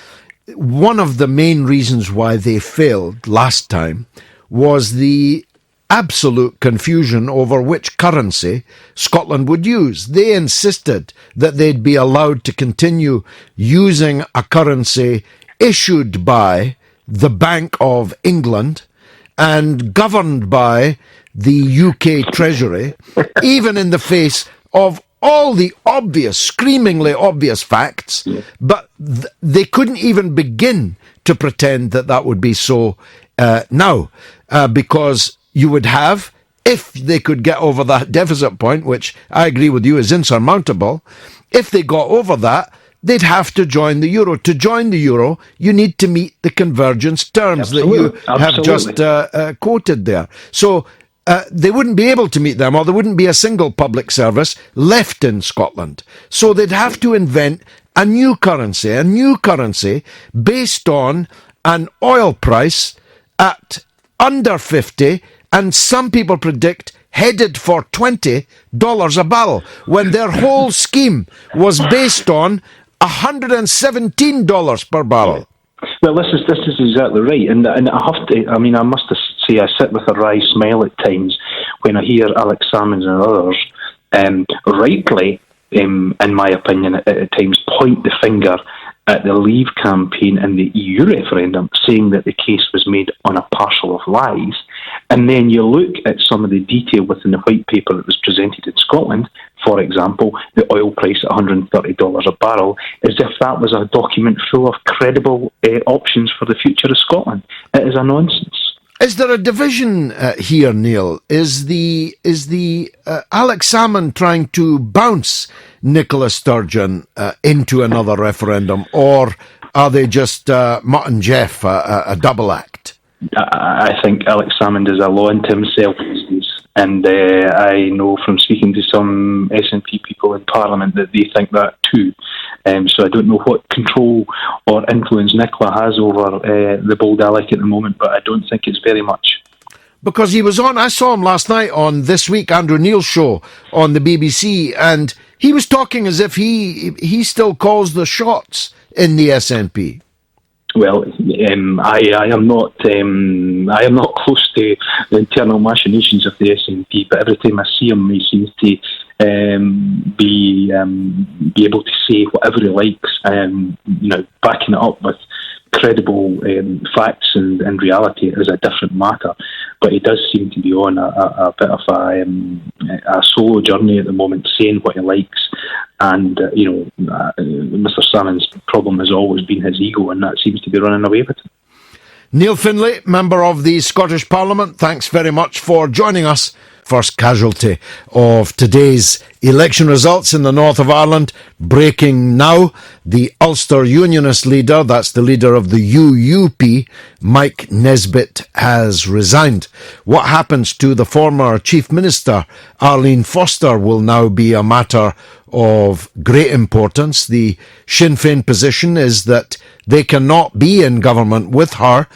Speaker 1: One of the main reasons why they failed last time was the absolute confusion over which currency Scotland would use. They insisted that they'd be allowed to continue using a currency issued by the Bank of England and governed by the UK Treasury, even in the face of all the obvious, screamingly obvious facts, but they couldn't even begin to pretend that that would be so now, because you would have, if they could get over that deficit point, which I agree with you is insurmountable, if they got over that, they'd have to join the euro. To join the euro, you need to meet the convergence terms that you have just quoted there. So they wouldn't be able to meet them, or there wouldn't be a single public service left in Scotland. So they'd have to invent a new currency based on an oil price at under 50, and some people predict headed for $20 a barrel, when their whole scheme was based on $117 per barrel.
Speaker 7: Well, this is exactly right, and I have to. I mean, I must say, I sit with a wry smile at times when I hear Alex Salmons and others, rightly, in my opinion, at times point the finger at the Leave campaign and the EU referendum, saying that the case was made on a parcel of lies. And then you look at some of the detail within the white paper that was presented in Scotland, for example, the oil price at $130 a barrel, as if that was a document full of credible options for the future of Scotland. It is a nonsense.
Speaker 1: Is there a division here, Neil? Is the Alex Salmond trying to bounce Nicola Sturgeon into another referendum, or are they just Mutt and Jeff, a double act?
Speaker 7: I think Alex Salmond is a law unto himself these days, and I know from speaking to some SNP people in Parliament that they think that too. So I don't know what control or influence Nicola has over the bold Alec at the moment, but I don't think it's very much.
Speaker 1: Because he was on, I saw him last night on This Week, Andrew Neil's show on the BBC, and he was talking as if he still calls the shots in the SNP.
Speaker 7: Well, I am not close to the internal machinations of the SNP, but every time I see him, he seems to be able to say whatever he likes, backing it up with credible facts and reality is a different matter. But he does seem to be on a bit of a solo journey at the moment, saying what he likes. And, Mr. Salmon's problem has always been his ego, and that seems to be running away with him.
Speaker 1: Neil Findlay, Member of the Scottish Parliament, thanks very much for joining us. First casualty of today's election results in the north of Ireland. Breaking now, the Ulster Unionist leader, that's the leader of the UUP, Mike Nesbitt, has resigned. What happens to the former Chief Minister, Arlene Foster, will now be a matter of great importance. The Sinn Féin position is that they cannot be in government with her.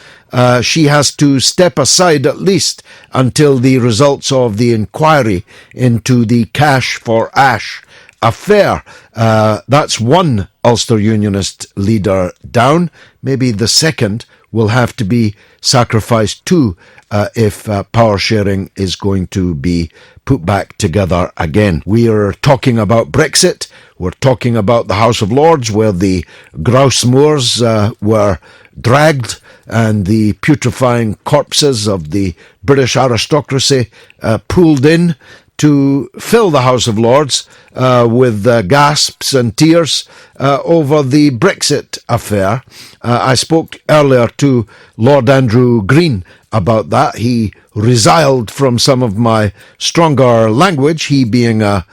Speaker 1: She has to step aside at least until the results of the inquiry into the Cash for Ash affair. That's one Ulster Unionist leader down. Maybe the second will have to be sacrificed too if power sharing is going to be put back together again. We are talking about Brexit. We're talking about the House of Lords, where the grouse moors were dragged and the putrefying corpses of the British aristocracy pulled in to fill the House of Lords with gasps and tears over the Brexit affair. I spoke earlier to Lord Andrew Green about that. He resiled from some of my stronger language, he being a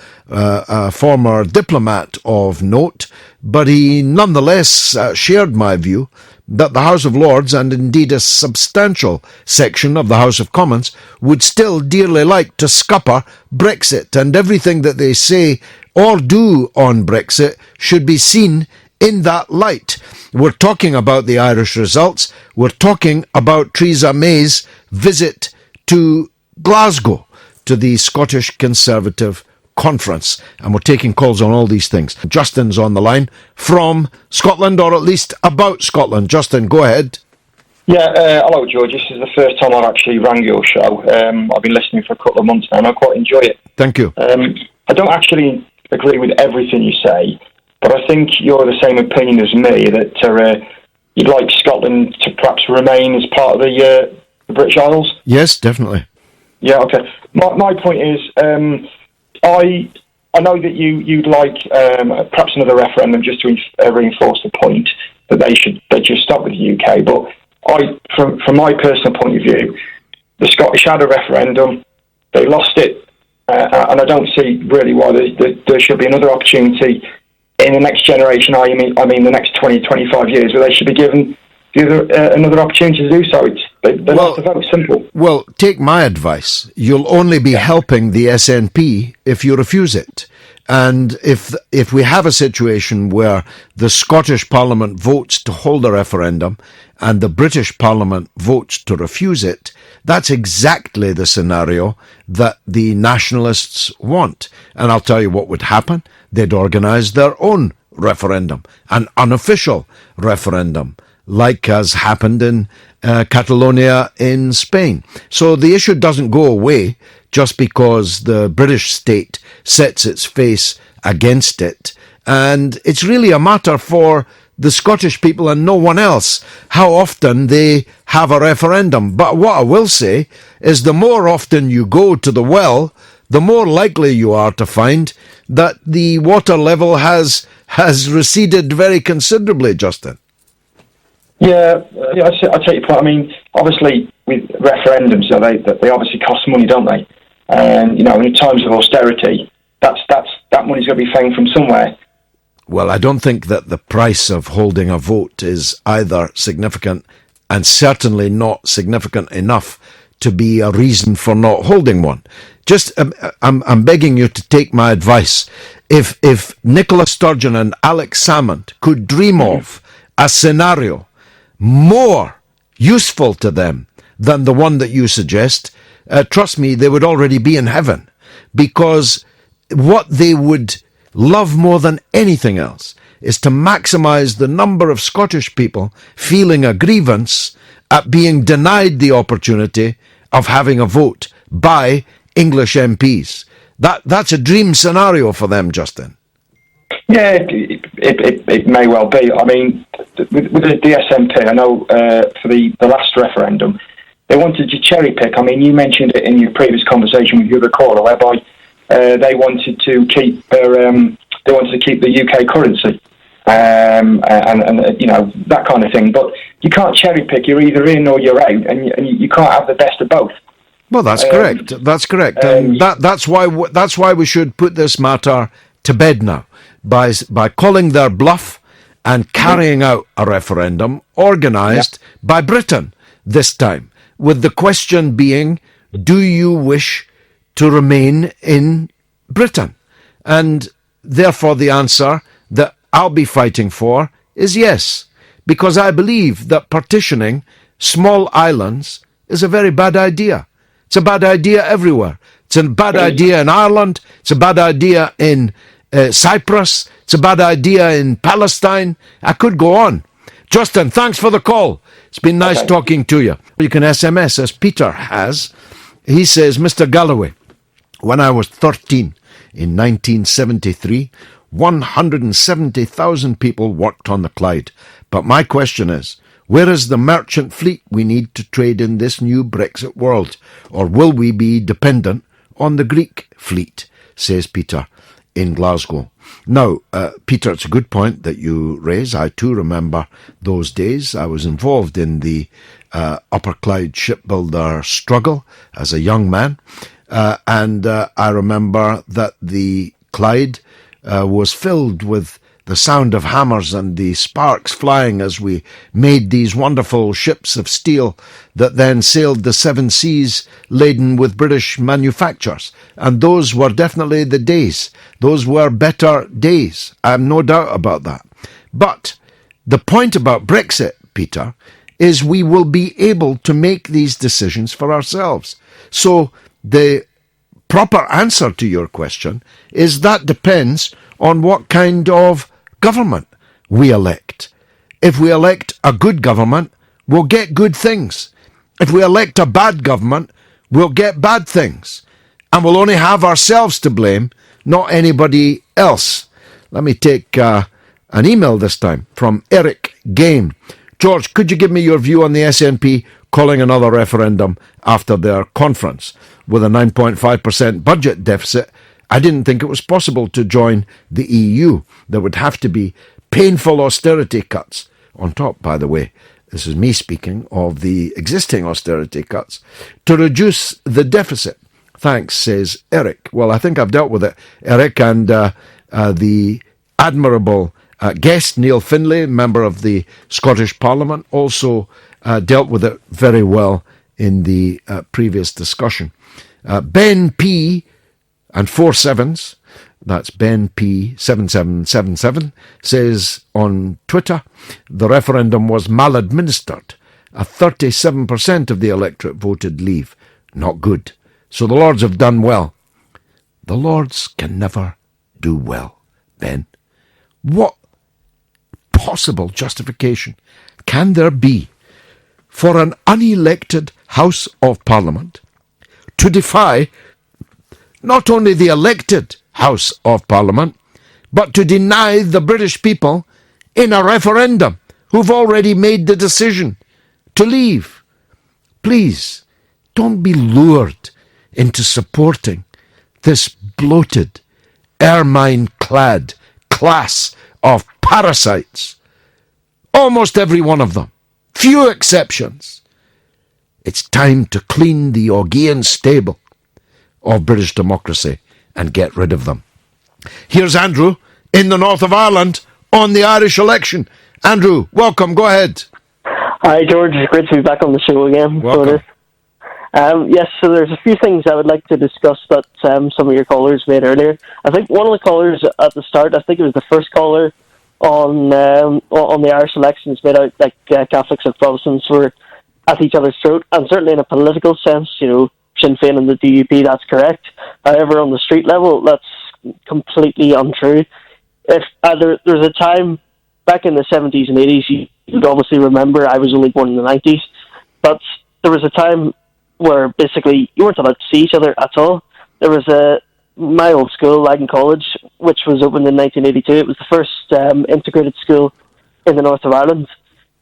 Speaker 1: former diplomat of note, but he nonetheless shared my view that the House of Lords, and indeed a substantial section of the House of Commons, would still dearly like to scupper Brexit, and everything that they say or do on Brexit should be seen in that light. We're talking about the Irish results. We're talking about Theresa May's visit to Glasgow, to the Scottish Conservative Conference, and we're taking calls on all these things. Justin's on the line from Scotland, or at least about Scotland. Justin, go ahead.
Speaker 8: Yeah, hello George. This is the first time I've actually rang your show. I've been listening for a couple of months now and I quite enjoy it.
Speaker 1: Thank you.
Speaker 8: I don't actually agree with everything you say, but I think you're the same opinion as me, that you'd like Scotland to perhaps remain as part of the British Isles.
Speaker 1: Yes, definitely.
Speaker 8: Yeah, okay. My point is, I know that you'd like perhaps another referendum just to reinforce the point that they should stop with the UK. But from my personal point of view, the Scottish had a referendum, they lost it, and I don't see really why there should be another opportunity in the next generation. I mean the next 20, 25 years, where they should be given another opportunity to do so. They're not to vote. Simple.
Speaker 1: Well, take my advice. You'll only be helping the SNP if you refuse it. And if we have a situation where the Scottish Parliament votes to hold a referendum and the British Parliament votes to refuse it, that's exactly the scenario that the nationalists want. And I'll tell you what would happen. They'd organise their own referendum, an unofficial referendum, like has happened in Catalonia in Spain. So the issue doesn't go away just because the British state sets its face against it. And it's really a matter for the Scottish people and no one else how often they have a referendum. But what I will say is the more often you go to the well, the more likely you are to find that the water level has receded very considerably, Justin.
Speaker 8: Yeah, I take your point. I mean, obviously, with referendums, they obviously cost money, don't they? And in times of austerity, that money's got to be found from somewhere.
Speaker 1: Well, I don't think that the price of holding a vote is either significant and certainly not significant enough to be a reason for not holding one. Just, I'm begging you to take my advice. If Nicola Sturgeon and Alex Salmond could dream of a scenario more useful to them than the one that you suggest, trust me, they would already be in heaven, because what they would love more than anything else is to maximise the number of Scottish people feeling a grievance at being denied the opportunity of having a vote by English MPs. That's a dream scenario for them, Justin.
Speaker 8: Yeah, it may well be. I mean, with the SNP, I know for the last referendum, they wanted to cherry pick. I mean, you mentioned it in your previous conversation with your other caller, whereby they wanted to keep the UK currency, and that kind of thing. But you can't cherry pick. You're either in or you're out, and you can't have the best of both.
Speaker 1: Well, that's correct. That's correct, and that's why we should put this matter to bed now by calling their bluff and carrying out a referendum organised by Britain this time, with the question being, do you wish to remain in Britain? And therefore the answer that I'll be fighting for is yes, because I believe that partitioning small islands is a very bad idea. It's a bad idea everywhere. It's a bad idea in Ireland. It's a bad idea in Cyprus. It's a bad idea in Palestine. I could go on. Justin, thanks for the call. It's been nice talking to you. You can SMS, as Peter has. He says, Mr. Galloway, when I was 13 in 1973, 170,000 people worked on the Clyde. But my question is, where is the merchant fleet we need to trade in this new Brexit world? Or will we be dependent on the Greek fleet, says Peter in Glasgow. Now, Peter, it's a good point that you raise. I too remember those days. I was involved in the Upper Clyde shipbuilder struggle as a young man. And I remember that the Clyde was filled with the sound of hammers and the sparks flying as we made these wonderful ships of steel that then sailed the seven seas laden with British manufactures. And those were definitely the days. Those were better days. I have no doubt about that. But the point about Brexit, Peter, is we will be able to make these decisions for ourselves. So the proper answer to your question is that depends on what kind of government we elect. If we elect a good government, we'll get good things. If we elect a bad government, we'll get bad things. And we'll only have ourselves to blame, not anybody else. Let me take an email this time from Eric Game. George, could you give me your view on the SNP calling another referendum after their conference. With a 9.5% budget deficit, I didn't think it was possible to join the EU. There would have to be painful austerity cuts. On top, by the way, this is me speaking of the existing austerity cuts, to reduce the deficit. Thanks, says Eric. Well, I think I've dealt with it, Eric, and the admirable guest, Neil Findlay, member of the Scottish Parliament, also dealt with it very well in the previous discussion. Ben P. and 4 sevens, that's Ben P. 7777, says on Twitter, the referendum was maladministered. 37% of the electorate voted leave. Not good. So the Lords have done well. The Lords can never do well, Ben. What possible justification can there be for an unelected House of Parliament to defy not only the elected House of Parliament, but to deny the British people in a referendum who've already made the decision to leave? Please, don't be lured into supporting this bloated, ermine-clad class of parasites. Almost every one of them. Few exceptions. It's time to clean the Augean stable of British democracy and get rid of them. Here's Andrew in the north of Ireland on the Irish election. Andrew, welcome. Go ahead.
Speaker 9: Hi, George. Great to be back on the show again.
Speaker 1: Welcome.
Speaker 9: Yes, so there's a few things I would like to discuss that some of your callers made earlier. I think one of the callers at the start, I think it was the first caller on the Irish elections, made out like Catholics and Protestants were at each other's throat, and certainly in a political sense, Sinn Féin and the DUP, that's correct. However, on the street level, that's completely untrue. If there's a time back in the 70s and 80s, you'd obviously remember, I was only born in the 90s, but there was a time where basically you weren't allowed to see each other at all. There was my old school, Lagan College, which was opened in 1982. It was the first integrated school in the north of Ireland.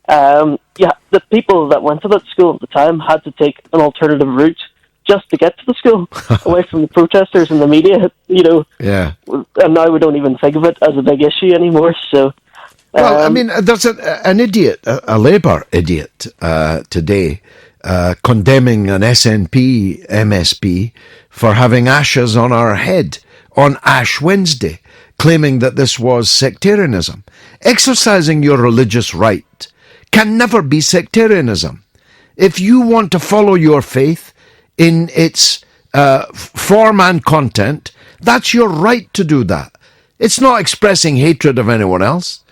Speaker 9: The people that went to that school at the time had to take an alternative route just to get to the school, away from the protesters and the media,
Speaker 1: Yeah.
Speaker 9: And now we don't even think of it as a big issue anymore. So,
Speaker 1: well, I mean, there's an idiot, a Labour idiot today, condemning an SNP MSP for having ashes on our head on Ash Wednesday, claiming that this was sectarianism. Exercising your religious right can never be sectarianism. If you want to follow your faith in its form and content, that's your right to do that. It's not expressing hatred of anyone else.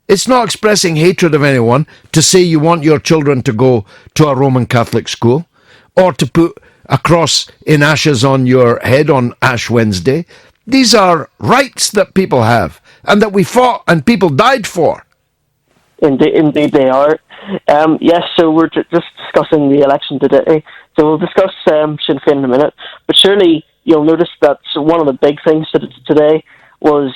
Speaker 1: It's not expressing hatred of anyone to say you want your children to go to a Roman Catholic school or to put a cross in ashes on your head on Ash Wednesday. These are rights that people have and that we fought and people died for.
Speaker 9: Indeed they are. Yes, so we're just discussing the election today. So we'll discuss Sinn Féin in a minute. But surely you'll notice that one of the big things today was,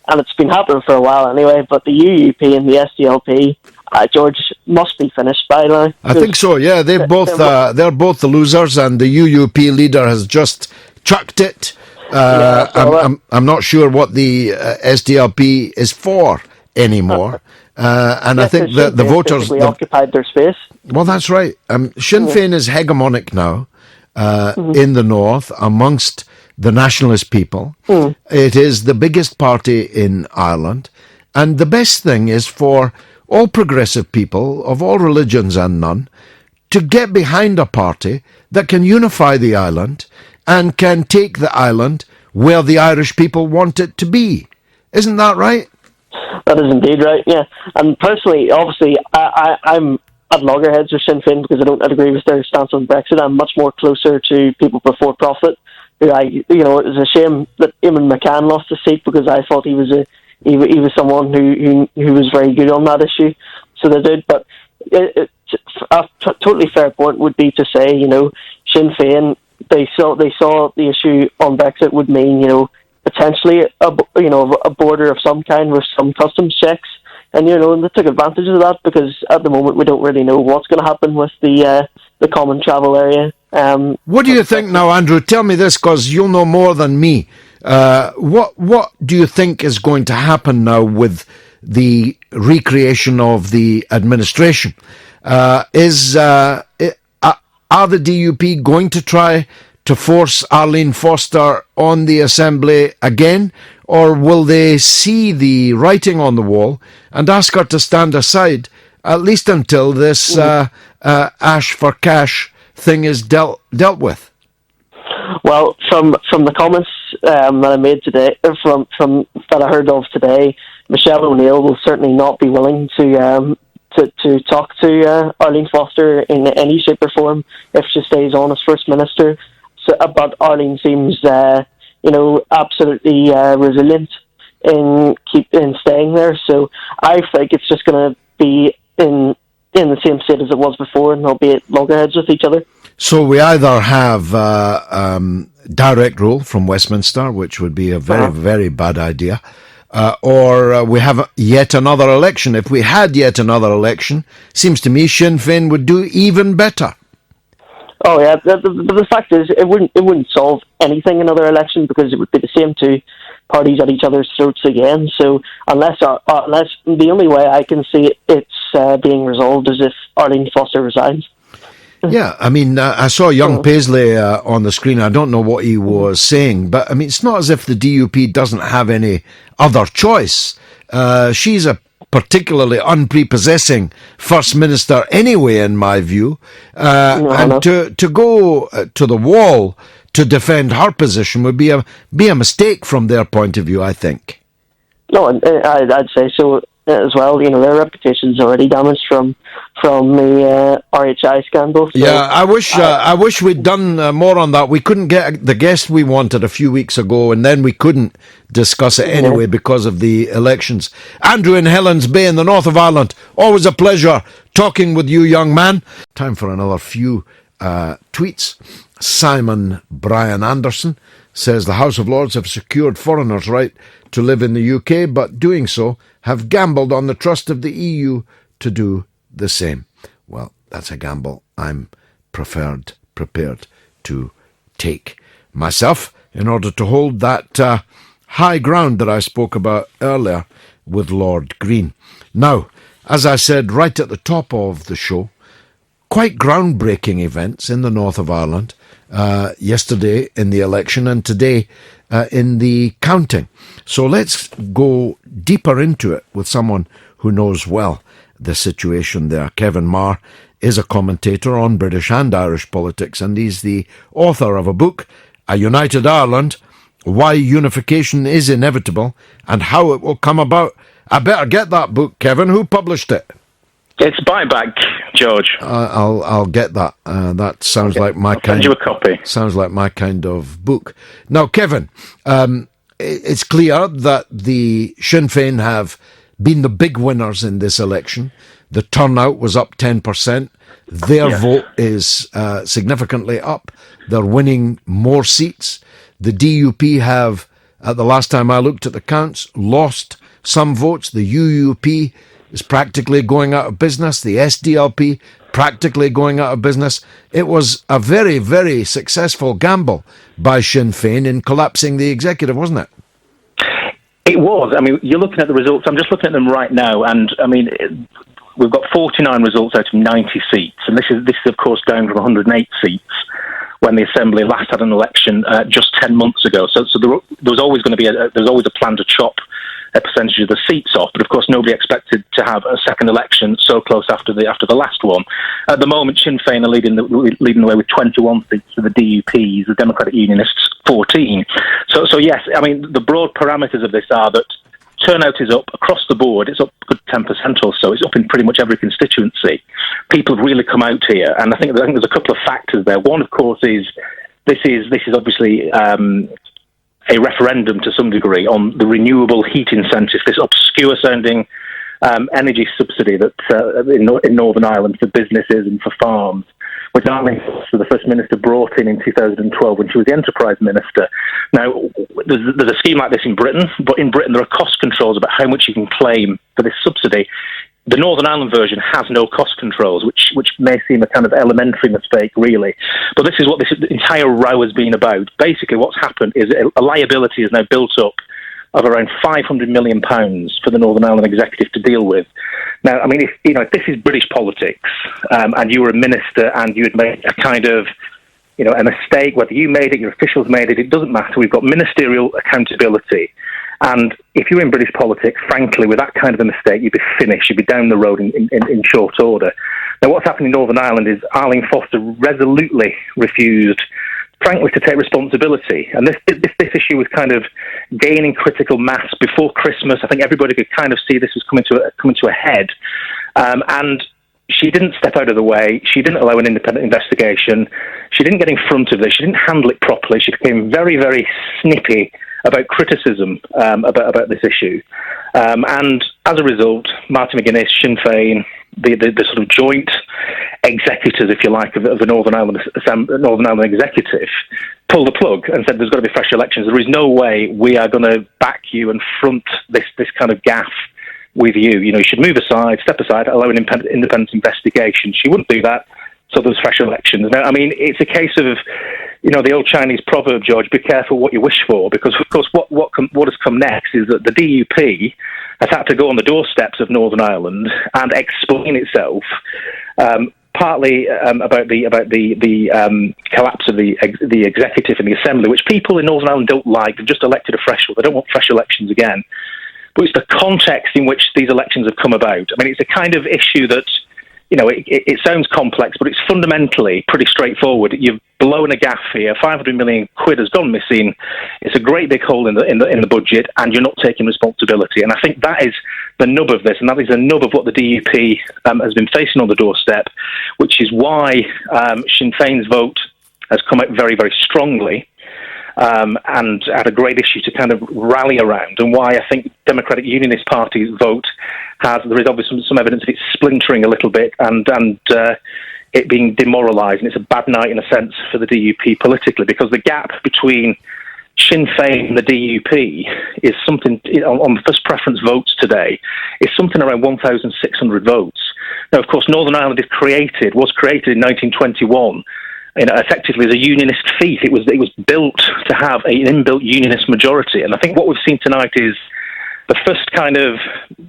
Speaker 9: and it's been happening for a while anyway, but the UUP and the SDLP, George, must be finished by now.
Speaker 1: I think so, yeah. They're both the losers, and the UUP leader has just chucked it. I'm not sure what the SDLP is for anymore. And I think that the voters
Speaker 9: occupied their space.
Speaker 1: Well, that's right. Sinn Féin is hegemonic now in the north amongst the nationalist people. It is the biggest party in Ireland, and the best thing is for all progressive people of all religions and none to get behind a party that can unify the island and can take the island where the Irish people want it to be. Isn't that right?
Speaker 9: That is indeed right, yeah. And personally, obviously, I'm at loggerheads with Sinn Féin because I don't agree with their stance on Brexit. I'm much more closer to people before profit. It was a shame that Eamon McCann lost his seat because I thought he was someone who was very good on that issue. So they did, but a totally fair point would be to say, Sinn Féin, they saw the issue on Brexit would mean, potentially a border of some kind with some customs checks. and they took advantage of that, because at the moment we don't really know what's going to happen with the common travel area.
Speaker 1: What do you think now, Andrew? Tell me this, because you'll know more than me. What do you think is going to happen now with the recreation of the administration? Are the DUP going to try to force Arlene Foster on the Assembly again, or will they see the writing on the wall and ask her to stand aside, at least until this ash for cash thing is dealt with?
Speaker 9: Well, from the comments that I made today, from that I heard of today, Michelle O'Neill will certainly not be willing to talk to Arlene Foster in any shape or form if she stays on as First Minister. So, but Arlene seems, absolutely resilient in staying there. So I think it's just going to be in the same state as it was before, and they'll be at loggerheads with each other.
Speaker 1: So we either have direct rule from Westminster, which would be a very, very bad idea, or we have yet another election. If we had yet another election, seems to me Sinn Féin would do even better.
Speaker 9: Oh yeah, the fact is, it wouldn't solve anything, another election, because it would be the same two parties at each other's throats again. So unless the only way I can see it's being resolved is if Arlene Foster resigns.
Speaker 1: Yeah, I mean, I saw young Paisley on the screen. I don't know what he was saying, but I mean, it's not as if the DUP doesn't have any other choice. She's a particularly unprepossessing First Minister anyway, in my view. And to go to the wall to defend her position would be a mistake from their point of view, I think.
Speaker 9: No, and I'd say so as well. Their reputation's already damaged from the RHI scandal. So
Speaker 1: yeah, I wish we'd done more on that. We couldn't get the guest we wanted a few weeks ago, and then we couldn't discuss it anyway because of the elections. Andrew in Helens Bay in the north of Ireland. Always a pleasure talking with you, young man. Time for another few tweets. Simon Brian Anderson says the House of Lords have secured foreigners' right to live in the UK, but doing so have gambled on the trust of the EU to do the same. Well, that's a gamble I'm prepared to take myself in order to hold that high ground that I spoke about earlier with Lord Green. Now, as I said right at the top of the show, quite groundbreaking events in the north of Ireland, yesterday in the election and today in the counting. So let's go deeper into it with someone who knows well the situation there. Kevin Marr is a commentator on British and Irish politics, and he's the author of a book, A United Ireland, Why Unification is Inevitable and How It Will Come About. I better get that book, Kevin. Who published it?
Speaker 7: It's buyback, George.
Speaker 1: I'll get that. That sounds like my kind.
Speaker 7: Send you a copy.
Speaker 1: Sounds like my kind of book. Now, Kevin, it's clear that the Sinn Féin have been the big winners in this election. The turnout was up 10%. Their vote is significantly up. They're winning more seats. The DUP have, at the last time I looked at the counts, lost some votes. The UUP is practically going out of business. The SDLP practically going out of business. It was a very, very successful gamble by Sinn Féin in collapsing the executive, wasn't it?
Speaker 7: It was. I mean, you're looking at the results. I'm just looking at them right now, and I mean, we've got 49 results out of 90 seats, and this is of course down from 108 seats when the Assembly last had an election just 10 months ago. So there was always going to be there's always a plan to chop a percentage of the seats off, but of course nobody expected to have a second election so close after the last one. At the moment, Sinn Féin are leading the way with 21 seats for the DUPs, the Democratic Unionists 14. So yes, I mean the broad parameters of this are that turnout is up across the board. It's up a good 10% or so. It's up in pretty much every constituency. People have really come out here, and I think there's a couple of factors there. One, of course, is this is obviously a referendum to some degree on the renewable heat incentive, this obscure-sounding energy subsidy that in Northern Ireland for businesses and for farms, which Arlene Foster, the First Minister, brought in 2012 when she was the Enterprise Minister. Now, there's a scheme like this in Britain, but in Britain there are cost controls about how much you can claim for this subsidy. The Northern Ireland version has no cost controls, which may seem a kind of elementary mistake, really. But this is what this entire row has been about. Basically, what's happened is a liability is now built up of around £500 million for the Northern Ireland Executive to deal with. Now, I mean, if this is British politics, and you were a minister and you had made a kind of, a mistake, whether you made it, your officials made it, it doesn't matter. We've got ministerial accountability. And if you're in British politics, frankly, with that kind of a mistake, you'd be finished. You'd be down the road in short order. Now, what's happened in Northern Ireland is Arlene Foster resolutely refused, frankly, to take responsibility. And this issue was kind of gaining critical mass before Christmas. I think everybody could kind of see this was coming to a head. And she didn't step out of the way. She didn't allow an independent investigation. She didn't get in front of this. She didn't handle it properly. She became very, very snippy about criticism about this issue. And as a result, Martin McGuinness, Sinn Féin, the sort of joint executors, if you like, of the Northern Ireland Executive, pulled the plug and said there's got to be fresh elections. There is no way we are going to back you and front this kind of gaffe with you. You should step aside, allow an independent investigation. She wouldn't do that, so there was fresh elections. Now, I mean, it's a case of, the old Chinese proverb, George, be careful what you wish for, because, of course, what has come next is that the DUP has had to go on the doorsteps of Northern Ireland and explain itself, partly about the collapse of the executive and the assembly, which people in Northern Ireland don't like. They've just elected a fresh one. They don't want fresh elections again. But it's the context in which these elections have come about. I mean, it's a kind of issue that, it sounds complex, but it's fundamentally pretty straightforward. You've blown a gaff here. 500 million quid has gone missing. It's a great big hole in the budget, and you're not taking responsibility. And I think that is the nub of this, and that is the nub of what the DUP has been facing on the doorstep, which is why Sinn Féin's vote has come out very, very strongly. And had a great issue to kind of rally around, and why I think Democratic Unionist Party's vote there is obviously some evidence of it splintering a little bit and it being demoralised, and it's a bad night in a sense for the DUP politically, because the gap between Sinn Féin and the DUP is something, on the first preference votes today, is something around 1,600 votes. Now, of course, Northern Ireland was created in 1921, effectively as a unionist feat. It was built to have an inbuilt unionist majority. And I think what we've seen tonight is the first kind of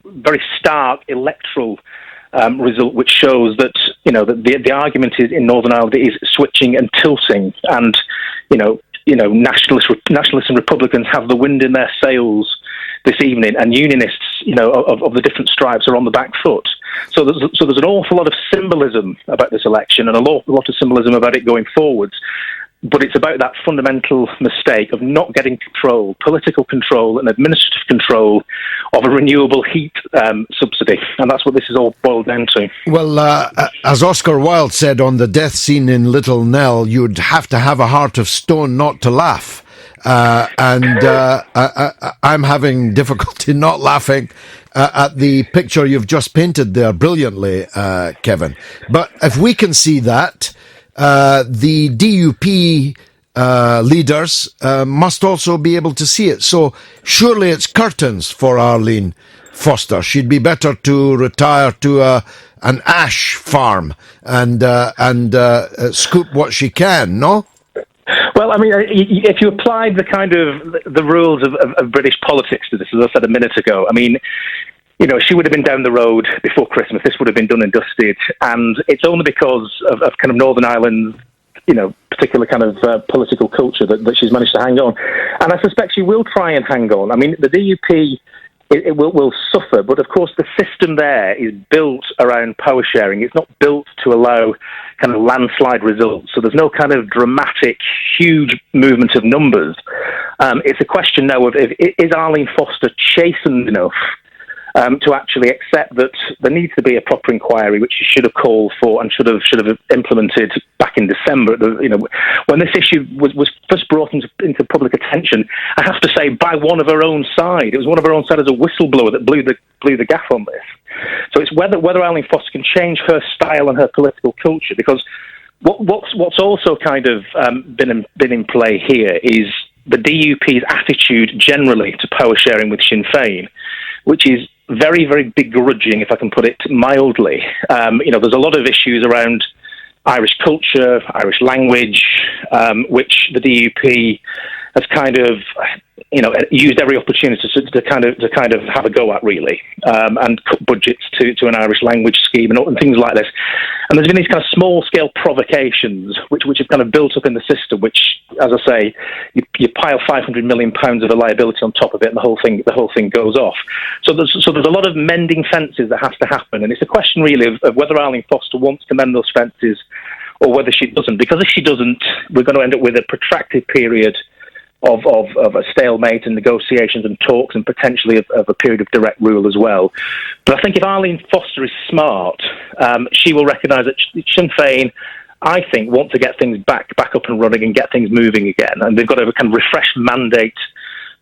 Speaker 7: very stark electoral result, which shows that, that the argument is in Northern Ireland is switching and tilting, and, nationalists and Republicans have the wind in their sails this evening, and unionists, of the different stripes are on the back foot. So there's an awful lot of symbolism about this election, and a lot of symbolism about it going forwards. But it's about that fundamental mistake of not getting political control and administrative control of a renewable heat subsidy. And that's what this is all boiled down to.
Speaker 1: Well, as Oscar Wilde said on the death scene in Little Nell, you'd have to have a heart of stone not to laugh. I'm having difficulty not laughing at the picture you've just painted there brilliantly, Kevin. But if we can see that, the DUP leaders must also be able to see it. So surely it's curtains for Arlene Foster. She'd be better to retire to an ash farm and scoop what she can, no?
Speaker 7: Well, I mean, if you applied the kind of the rules of British politics to this, as I said a minute ago, I mean, she would have been down the road before Christmas. This would have been done and dusted, and it's only because of kind of Northern Ireland, particular kind of political culture that she's managed to hang on. And I suspect she will try and hang on. I mean, the DUP it will suffer, but of course the system there is built around power sharing. It's not built to allow kind of landslide results. So there's no kind of dramatic, huge movement of numbers. It's a question now of is Arlene Foster chastened enough to actually accept that there needs to be a proper inquiry, which she should have called for and should have implemented back in December. When this issue was first brought into public attention, I have to say, by one of her own side. It was one of her own side as a whistleblower that blew the gaff on this. So it's whether Arlene Foster can change her style and her political culture, because What's also kind of been in play here is the DUP's attitude generally to power sharing with Sinn Féin, which is very, very begrudging, if I can put it mildly. There's a lot of issues around Irish culture, Irish language, which the DUP has kind of, used every opportunity to kind of have a go at, really, and cut budgets to an Irish language scheme and things like this. And there's been these kind of small-scale provocations which have kind of built up in the system, which, as I say, you pile £500 million of a liability on top of it, and the whole thing goes off. So there's a lot of mending fences that has to happen, and it's a question really of whether Arlene Foster wants to mend those fences or whether she doesn't. Because if she doesn't, we're going to end up with a protracted period of a stalemate and negotiations and talks, and potentially of a period of direct rule as well. But I think if Arlene Foster is smart, she will recognise that Sinn Féin, I think, want to get things back up and running and get things moving again, and they've got a kind of refreshed mandate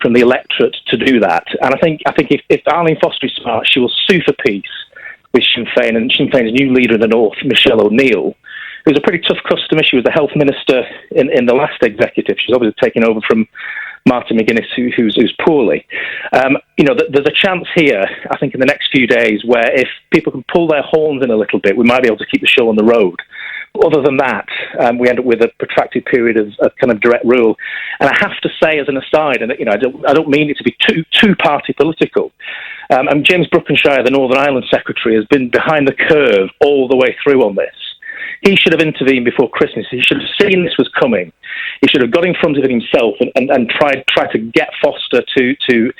Speaker 7: from the electorate to do that. And I think if Arlene Foster is smart, she will sue for peace with Sinn Féin, and Sinn Féin's new leader in the North, Michelle O'Neill, who's a pretty tough customer. She was the health minister in the last executive. She's obviously taken over from Martin McGuinness, who's poorly. There's a chance here, I think, in the next few days where if people can pull their horns in a little bit, we might be able to keep the show on the road. But other than that, we end up with a protracted period of kind of direct rule. And I have to say, as an aside, and I don't mean it to be too party political, and James Brookenshire, the Northern Ireland Secretary, has been behind the curve all the way through on this. He should have intervened before Christmas. He should have seen this was coming. He should have got in front of it himself and tried to get Foster to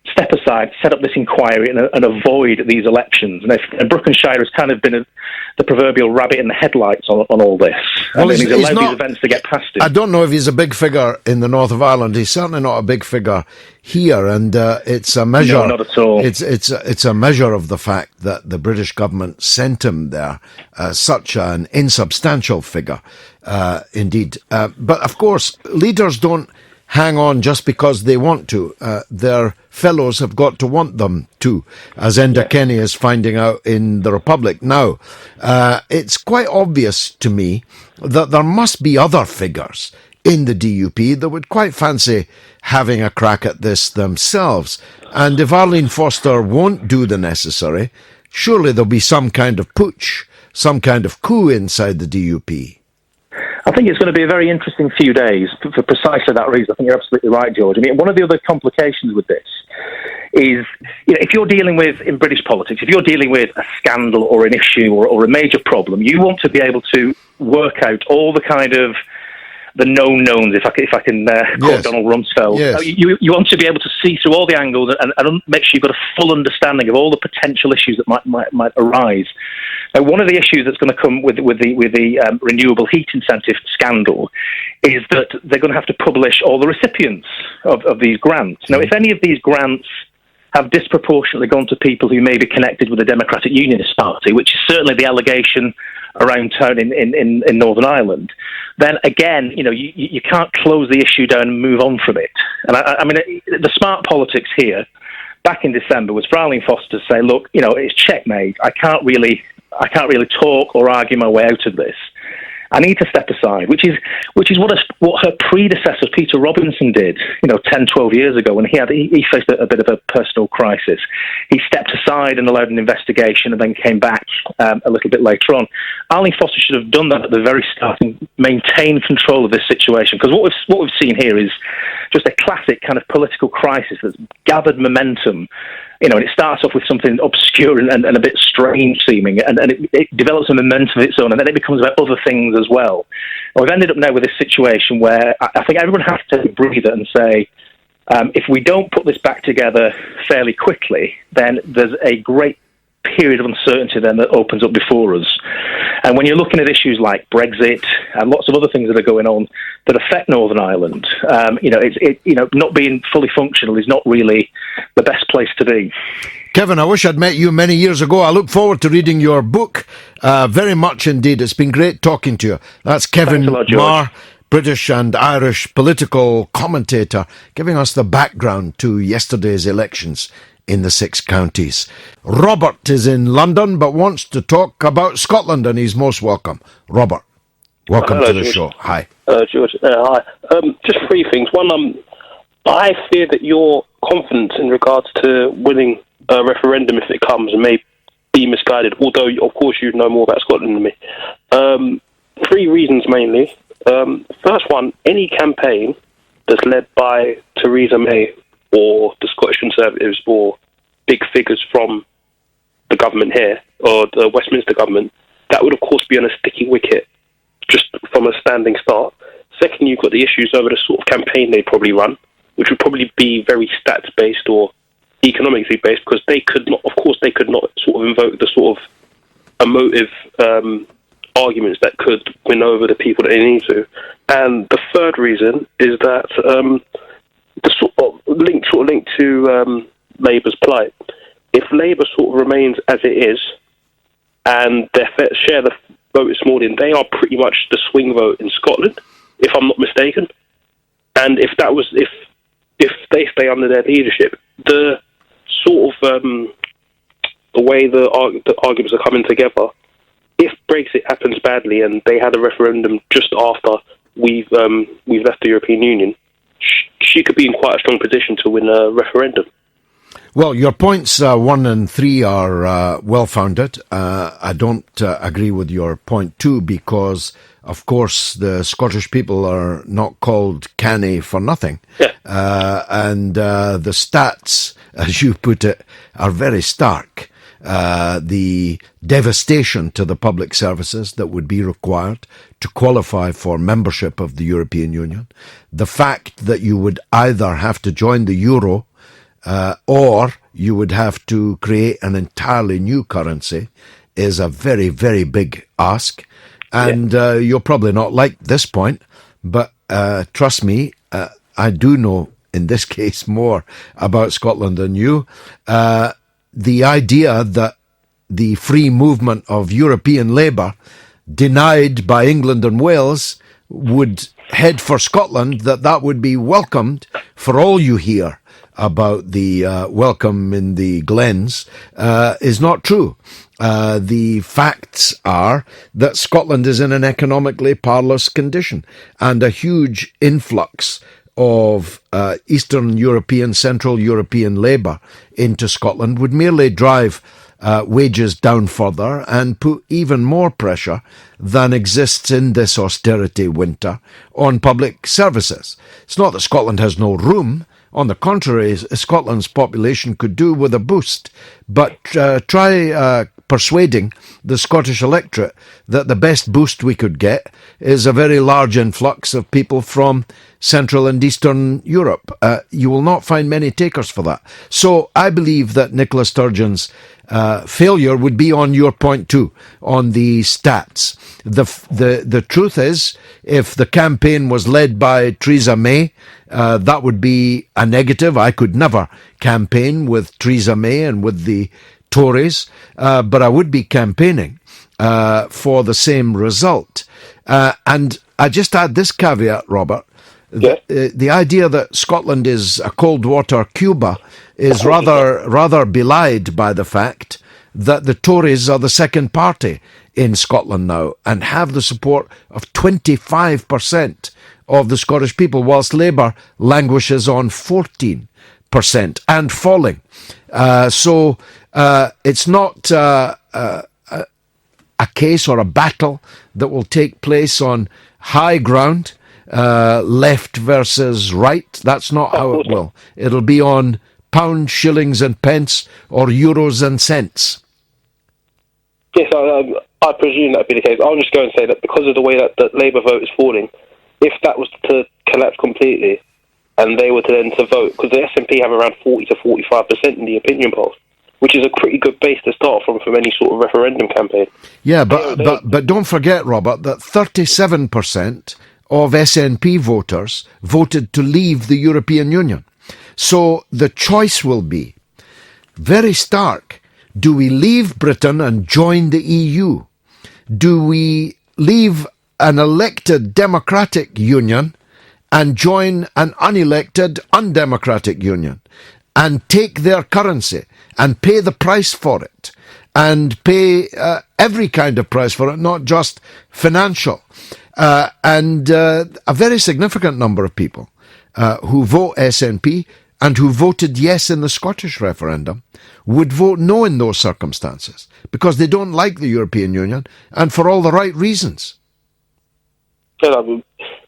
Speaker 7: step aside, set up this inquiry and avoid these elections. And Brookenshire has kind of been the proverbial rabbit in the headlights on all this.
Speaker 1: Well,
Speaker 7: he's allowed these events to get past him.
Speaker 1: I don't know if he's a big figure in the north of Ireland. He's certainly not a big figure here, and it's a measure.
Speaker 7: No, not at all.
Speaker 1: It's a measure of the fact that the British government sent him there, such an insubstantial figure, indeed. But of course, leaders don't hang on just because they want to. Their fellows have got to want them to, as Enda Kenny is finding out in the Republic now. It's quite obvious to me that there must be other figures in the DUP that would quite fancy having a crack at this themselves. And if Arlene Foster won't do the necessary, surely there'll be some kind of putsch, some kind of coup inside the DUP.
Speaker 7: I think it's going to be a very interesting few days for precisely that reason. I think you're absolutely right, George. I mean, one of the other complications with this is, if you're dealing with, in British politics, if you're dealing with a scandal or an issue or a major problem, you want to be able to work out all the kind of the known knowns, if I can quote Donald Rumsfeld.
Speaker 1: Yes.
Speaker 7: You want to be able to see through all the angles and make sure you've got a full understanding of all the potential issues that might arise. Now, one of the issues that's going to come with the renewable heat incentive scandal is that they're going to have to publish all the recipients of these grants. Now, if any of these grants have disproportionately gone to people who may be connected with the Democratic Unionist Party, which is certainly the allegation around town in Northern Ireland, then again, you can't close the issue down and move on from it. And I mean, the smart politics here, back in December, was for Arlene Foster to say, look, it's checkmate. I can't really talk or argue my way out of this. I need to step aside, which is what her predecessor Peter Robinson did, 10, 12 years ago when he faced a bit of a personal crisis. He stepped aside and allowed an investigation and then came back a little bit later on. Arlene Foster should have done that at the very start and maintained control of this situation, because what we've seen here is just a classic kind of political crisis that's gathered momentum. And it starts off with something obscure and a bit strange seeming, and it develops a momentum of its own, and then it becomes about other things as well. And we've ended up now with this situation where I think everyone has to take a breather and say, if we don't put this back together fairly quickly, then there's a great period of uncertainty then that opens up before us. And when you're looking at issues like Brexit and lots of other things that are going on that affect Northern Ireland, not being fully functional is not really the best place to be.
Speaker 1: Kevin, I wish I'd met you many years ago. I look forward to reading your book very much indeed. It's been great talking to you. That's Kevin Marr, British and Irish political commentator, giving us the background to yesterday's elections in the 6 counties. Robert is in London but wants to talk about Scotland, and he's most welcome. Robert. Welcome
Speaker 10: Hello,
Speaker 1: to the
Speaker 10: George.
Speaker 1: show. Hi.
Speaker 10: George. Hi. Just three things. One, I fear that your confidence in regards to winning a referendum, if it comes, may be misguided, although, of course, you know more about Scotland than me. Three reasons, mainly. First one, any campaign that's led by Theresa May or the Scottish Conservatives or big figures from the government here, or the Westminster government, that would, of course, be on a sticky wicket just from a standing start. Second, you've got the issues over the sort of campaign they probably run, which would probably be very stats-based or economically based, because they could not sort of invoke the sort of emotive arguments that could win over the people that they need to. And the third reason is that the sort of link to Labour's plight. If Labour sort of remains as it is, and their fair share the vote is small, they are pretty much the swing vote in Scotland, if I'm not mistaken. And if they stay under their leadership, the sort of the way the arguments are coming together, if Brexit happens badly and they had a referendum just after we've left the European Union, she could be in quite a strong position to win a referendum.
Speaker 1: Well, your points 1 and 3 are well-founded. I don't agree with your point 2 because, of course, the Scottish people are not called canny for nothing.
Speaker 10: Yeah.
Speaker 1: And the stats, as you put it, are very stark. The devastation to the public services that would be required to qualify for membership of the European Union, the fact that you would either have to join the euro or you would have to create an entirely new currency is a very, very big ask. And you'll probably not like this point, but trust me, I do know, in this case, more about Scotland than you. The idea that the free movement of European labour denied by England and Wales would head for Scotland, that would be welcomed for all you hear about the welcome in the Glens is not true. The facts are that Scotland is in an economically parlous condition, and a huge influx of Eastern European, Central European labour into Scotland would merely drive wages down further and put even more pressure than exists in this austerity winter on public services. It's not that Scotland has no room. On the contrary, Scotland's population could do with a boost. But try persuading the Scottish electorate that the best boost we could get is a very large influx of people from Central and Eastern Europe. You will not find many takers for that. So I believe that Nicola Sturgeon's failure would be on your point too, on the stats. The truth is, if the campaign was led by Theresa May, that would be a negative. I could never campaign with Theresa May and with the Tories, but I would be campaigning for the same result. And I just add this caveat, Robert. The idea that Scotland is a cold water Cuba is rather belied by the fact that the Tories are the second party in Scotland now and have the support of 25% of the Scottish people, whilst Labour languishes on 14% and falling. So it's not a case or a battle that will take place on high ground, left versus right. That's not how it will. It'll be on pounds, shillings and pence, or euros and cents.
Speaker 10: Yes, I presume that'd be the case. I'll just go and say that because of the way that the Labour vote is falling, if that was to collapse completely, and they were to then to vote, because the SNP have around 40 to 45% in the opinion polls, which is a pretty good base to start from any sort of referendum campaign.
Speaker 1: Yeah, but don't forget, Robert, that 37% of SNP voters voted to leave the European Union. So the choice will be very stark. Do we leave Britain and join the EU? Do we leave an elected democratic union and join an unelected undemocratic union and take their currency and pay the price for it and pay every kind of price for it, not just financial. And a very significant number of people who vote SNP and who voted yes in the Scottish referendum would vote no in those circumstances because they don't like the European Union, and for all the right reasons.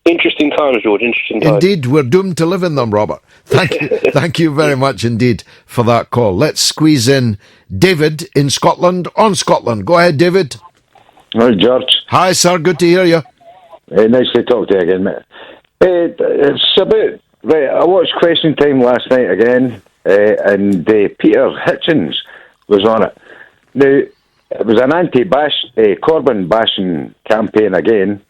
Speaker 10: Interesting times, George. Interesting times.
Speaker 1: Indeed, we're doomed to live in them, Robert. Thank you very much indeed for that call. Let's squeeze in David in Scotland on Scotland. Go ahead, David.
Speaker 11: Hi, George.
Speaker 1: Hi, sir. Good to hear you.
Speaker 11: Nice to talk to you again, mate. It's about... Right, I watched Question Time last night again, and Peter Hitchens was on it. Now, it was an anti-Corbyn bashing campaign again,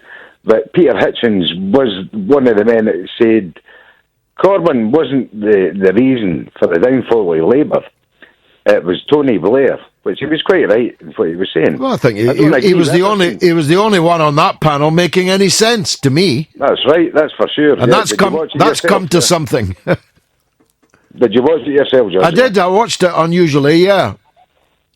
Speaker 11: but Peter Hitchens was one of the men that said Corbyn wasn't the reason for the downfall of Labour. It was Tony Blair, which he was quite right in what he was saying.
Speaker 1: Well, I think he was the only one on that panel making any sense to me.
Speaker 11: That's right, that's for sure.
Speaker 1: And that's come to something.
Speaker 11: Did you watch it yourself, George?
Speaker 1: I did. I watched it unusually, yeah.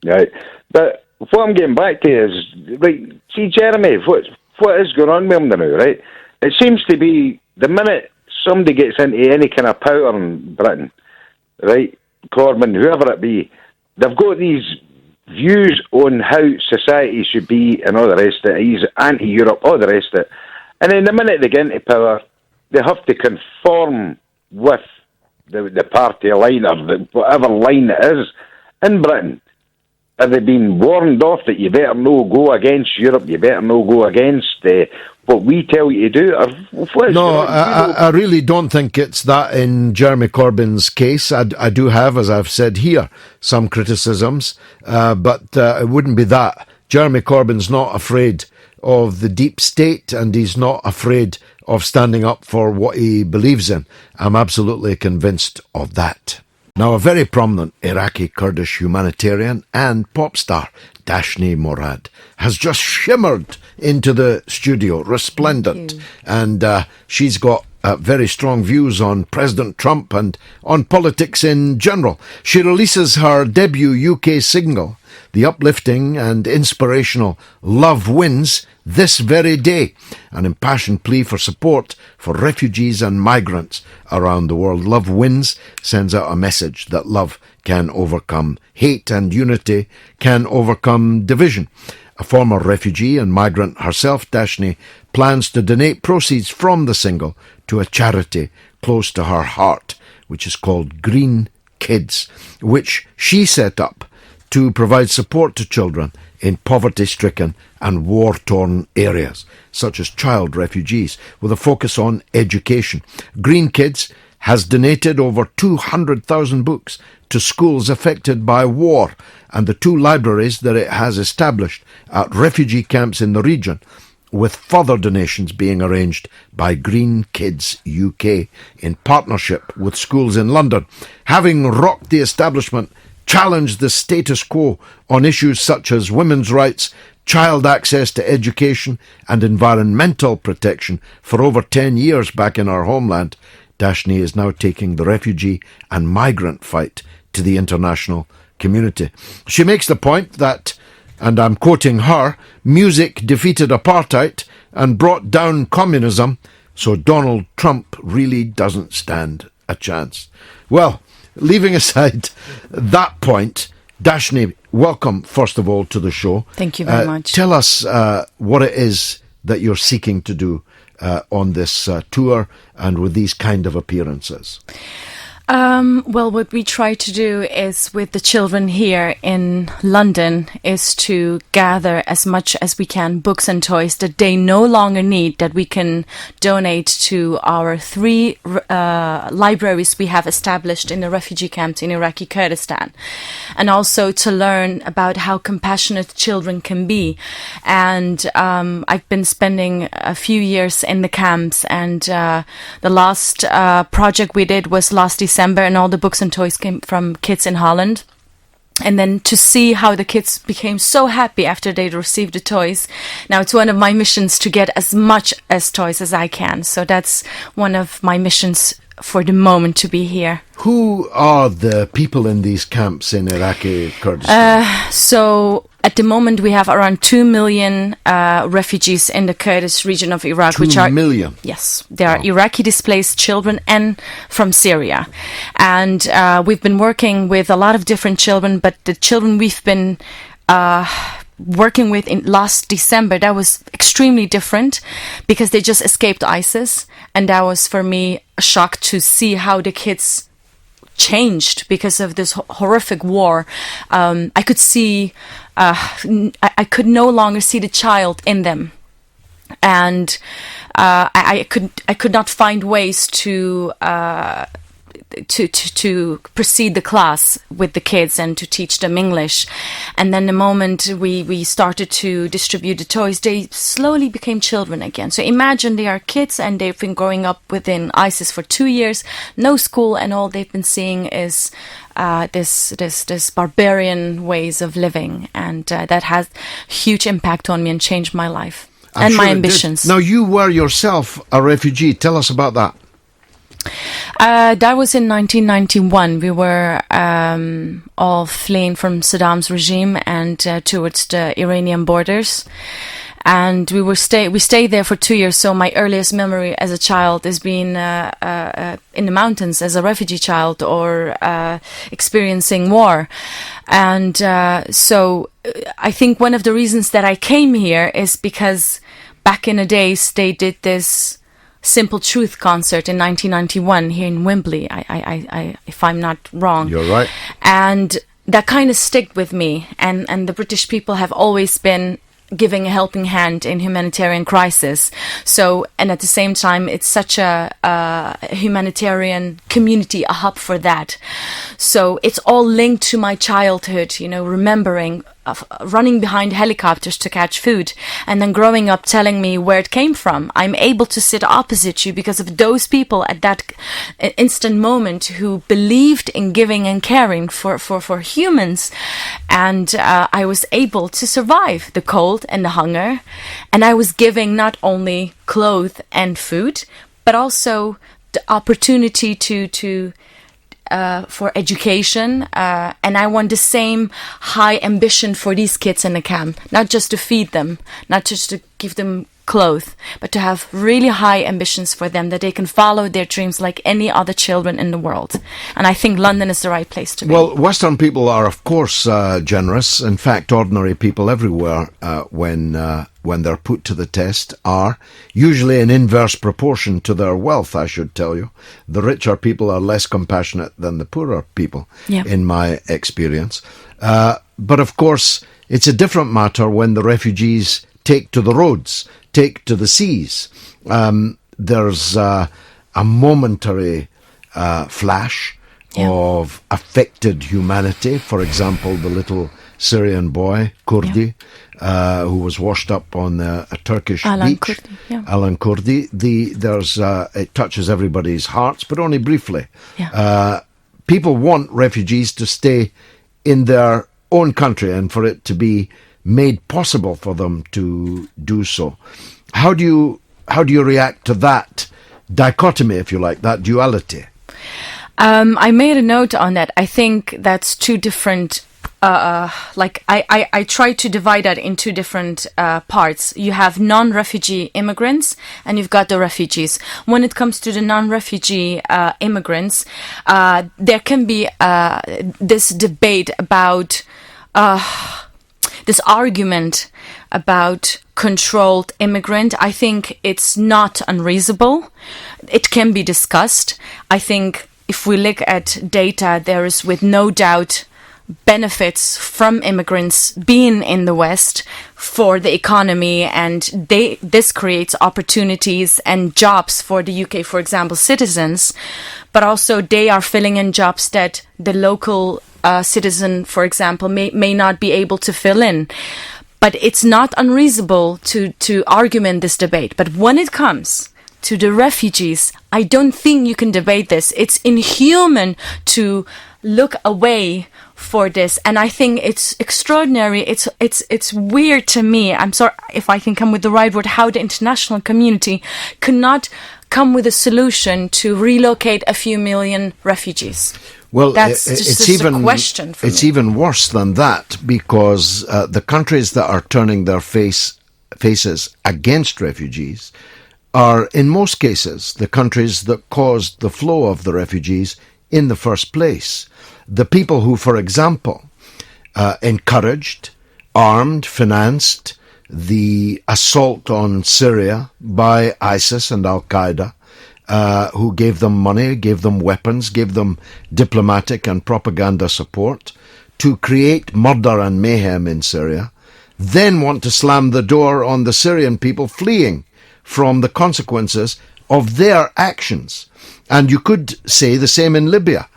Speaker 11: Right, but what I'm getting back to is, like, see, Jeremy, what is going on with him now, right? It seems to be the minute somebody gets into any kind of power in Britain, right? Corbyn, whoever it be, they've got these views on how society should be and all the rest of it. He's anti-Europe, all the rest of it. And then the minute they get into power, they have to conform with the party line or whatever line it is in Britain. Have they been warned off that you better no go against Europe, you better no go against what we tell you to do?
Speaker 1: No, I really don't think it's that in Jeremy Corbyn's case. I do have, as I've said here, some criticisms, but it wouldn't be that. Jeremy Corbyn's not afraid of the deep state, and he's not afraid of standing up for what he believes in. I'm absolutely convinced of that. Now, a very prominent Iraqi Kurdish humanitarian and pop star, Dashni Morad, has just shimmered into the studio, resplendent. And she's got very strong views on President Trump and on politics in general. She releases her debut UK single, the uplifting and inspirational Love Wins, this very day, an impassioned plea for support for refugees and migrants around the world. Love Wins sends out a message that love can overcome hate and unity can overcome division. A former refugee and migrant herself, Dashni plans to donate proceeds from the single to a charity close to her heart, which is called Green Kids, which she set up to provide support to children in poverty-stricken and war-torn areas, such as child refugees, with a focus on education. Green Kids has donated over 200,000 books to schools affected by war, and the 2 libraries that it has established at refugee camps in the region, with further donations being arranged by Green Kids UK in partnership with schools in London. Having rocked the establishment, challenged the status quo on issues such as women's rights, child access to education and environmental protection for over 10 years back in our homeland, Dashni is now taking the refugee and migrant fight to the international community. She makes the point that, and I'm quoting her, music defeated apartheid and brought down communism, so Donald Trump really doesn't stand a chance. Well, leaving aside that point, Dashni, welcome, first of all, to the show.
Speaker 12: Thank you very much.
Speaker 1: Tell us what it is that you're seeking to do on this tour and with these kind of appearances.
Speaker 12: Well, what we try to do is with the children here in London is to gather as much as we can books and toys that they no longer need, that we can donate to our 3 libraries we have established in the refugee camps in Iraqi Kurdistan, and also to learn about how compassionate children can be. And I've been spending a few years in the camps, and the last project we did was last December, and all the books and toys came from kids in Holland. And then to see how the kids became so happy after they received the toys. Now it's one of my missions to get as much as toys as I can. So that's one of my missions for the moment to be here.
Speaker 1: Who are the people in these camps in Iraqi Kurdistan?
Speaker 12: So at the moment we have around 2 million refugees in the Kurdish region of Iraq.
Speaker 1: 2 million?
Speaker 12: Yes, they are Iraqi displaced children and from Syria. And we've been working with a lot of different children, but the children we've been working with in last December, that was extremely different because they just escaped ISIS, and that was for me a shock to see how the kids changed because of this horrific war. I could see I could no longer see the child in them, and I could not find ways to proceed the class with the kids and to teach them English. And then the moment we started to distribute the toys, they slowly became children again. So imagine they are kids and they've been growing up within ISIS for 2 years, no school, and all they've been seeing is this barbarian ways of living, and that has huge impact on me and changed my life and my ambitions.
Speaker 1: Now, you were yourself a refugee. Tell us about that.
Speaker 12: That was in 1991. We were all fleeing from Saddam's regime and towards the Iranian borders. And we stayed there for 2 years. So my earliest memory as a child is being in the mountains as a refugee child, or experiencing war. And so I think one of the reasons that I came here is because back in the days they did this Simple Truth concert in 1991 here in Wembley. I if I'm not wrong.
Speaker 1: You're right.
Speaker 12: And that kind of stuck with me. And the British people have always been giving a helping hand in humanitarian crisis. So, and at the same time, it's such a humanitarian community, a hub for that. So it's all linked to my childhood, you know, remembering of running behind helicopters to catch food, and then growing up telling me where it came from. I'm able to sit opposite you because of those people at that instant moment who believed in giving and caring for humans. And I was able to survive the cold and the hunger. And I was giving not only clothes and food, but also the opportunity to for education, and I want the same high ambition for these kids in the camp, not just to feed them, not just to give them clothes, but to have really high ambitions for them, that they can follow their dreams like any other children in the world. And I think London is the right place to be.
Speaker 1: Well, Western people are, of course, generous. In fact, ordinary people everywhere, when they're put to the test, are usually in inverse proportion to their wealth, I should tell you. The richer people are less compassionate than the poorer people, in my experience. But, of course, it's a different matter when the refugees take to the roads, take to the seas. There's a momentary flash of affected humanity. For example, the little Syrian boy, Kurdi, who was washed up on a Turkish beach. Alan Kurdi. It touches everybody's hearts, but only briefly. People want refugees to stay in their own country and for it to be made possible for them to do so. How do you react to that dichotomy, if you like, that duality?
Speaker 12: I made a note on that. I think that's two different. I try to divide that in two different parts. You have non-refugee immigrants and you've got the refugees. When it comes to the non-refugee immigrants, there can be this debate about this argument about controlled immigrant. I think it's not unreasonable. It can be discussed. I think if we look at data, there is with no doubt benefits from immigrants being in the West for the economy, and this creates opportunities and jobs for the UK, for example, citizens, but also they are filling in jobs that the local citizen, for example, may not be able to fill in. But it's not unreasonable to argument this debate. But when it comes to the refugees, I don't think you can debate this. It's inhuman to look away for this, and I think it's extraordinary. It's weird to me. I'm sorry if I can come with the right word. How the international community could not come with a solution to relocate a few million refugees?
Speaker 1: Well,
Speaker 12: that's
Speaker 1: it's
Speaker 12: just a question for
Speaker 1: it's
Speaker 12: me.
Speaker 1: even worse than that, because the countries that are turning their faces against refugees are, in most cases, the countries that caused the flow of the refugees in the first place. The people who, for example, encouraged, armed, financed the assault on Syria by ISIS and Al-Qaeda, who gave them money, gave them weapons, gave them diplomatic and propaganda support to create murder and mayhem in Syria, then want to slam the door on the Syrian people fleeing from the consequences of their actions. And you could say the same in Libya.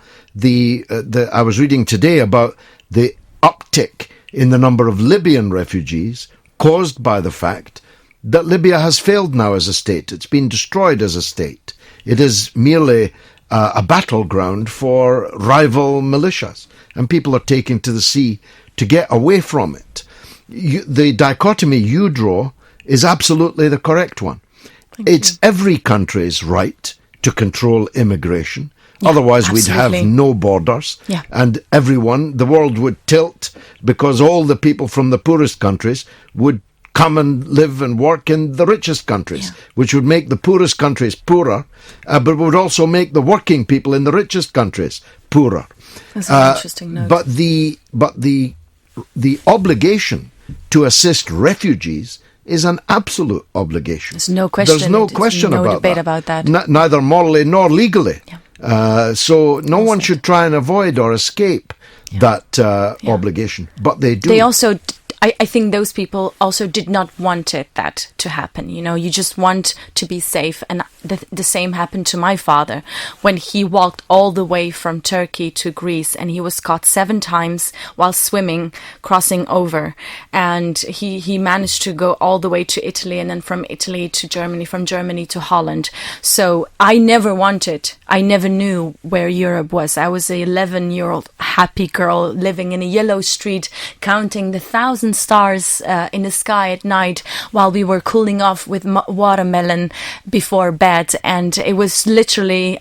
Speaker 1: I was reading today about the uptick in the number of Libyan refugees caused by the fact that Libya has failed now as a state. It's been destroyed as a state. It is merely a battleground for rival militias, and people are taking to the sea to get away from it. The dichotomy you draw is absolutely the correct one. It's every country's right to control immigration. Yeah, otherwise, absolutely. We'd have no borders, and the world would tilt, because all the people from the poorest countries would come and live and work in the richest countries, which would make the poorest countries poorer, but would also make the working people in the richest countries poorer.
Speaker 12: That's an interesting note.
Speaker 1: But the obligation to assist refugees is an absolute obligation.
Speaker 12: There's no question.
Speaker 1: There's no question
Speaker 12: no
Speaker 1: about
Speaker 12: debate
Speaker 1: that.
Speaker 12: about that.
Speaker 1: Neither morally nor legally. So no one should try and avoid or escape that obligation. But they do.
Speaker 12: They also, I think those people also did not want that to happen. You know, you just want to be safe. And the same happened to my father when he walked all the way from Turkey to Greece, and he was caught 7 times while swimming, crossing over. And he managed to go all the way to Italy, and then from Italy to Germany, from Germany to Holland. So I never knew where Europe was. I was an 11-year-old happy girl living in a yellow street, counting the 1,000 stars in the sky at night while we were cooling off with watermelon before bed. And it was literally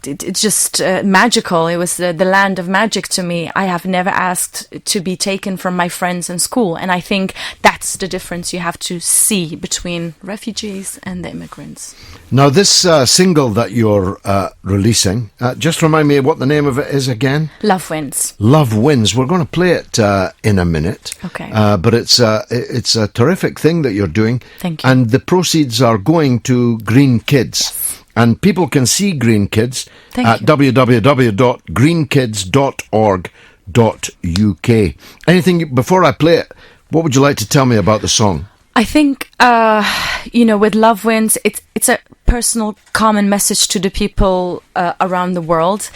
Speaker 12: it's just magical. It was the land of magic to me. I have never asked to be taken from my friends in school, and I think that's the difference you have to see between refugees and the immigrants.
Speaker 1: Now, this single that you're releasing, just remind me what the name of it is again.
Speaker 12: Love Wins.
Speaker 1: Love Wins. We're going to play it in a minute.
Speaker 12: Okay.
Speaker 1: But it's a terrific thing that you're doing.
Speaker 12: Thank you.
Speaker 1: And the proceeds are going to Green Kids.
Speaker 12: Yes.
Speaker 1: And people can see Green Kids at www.greenkids.org.uk. Anything, before I play it, what would you like to tell me about the song?
Speaker 12: I think, with Love Wins, it's a personal common message to the people around the world.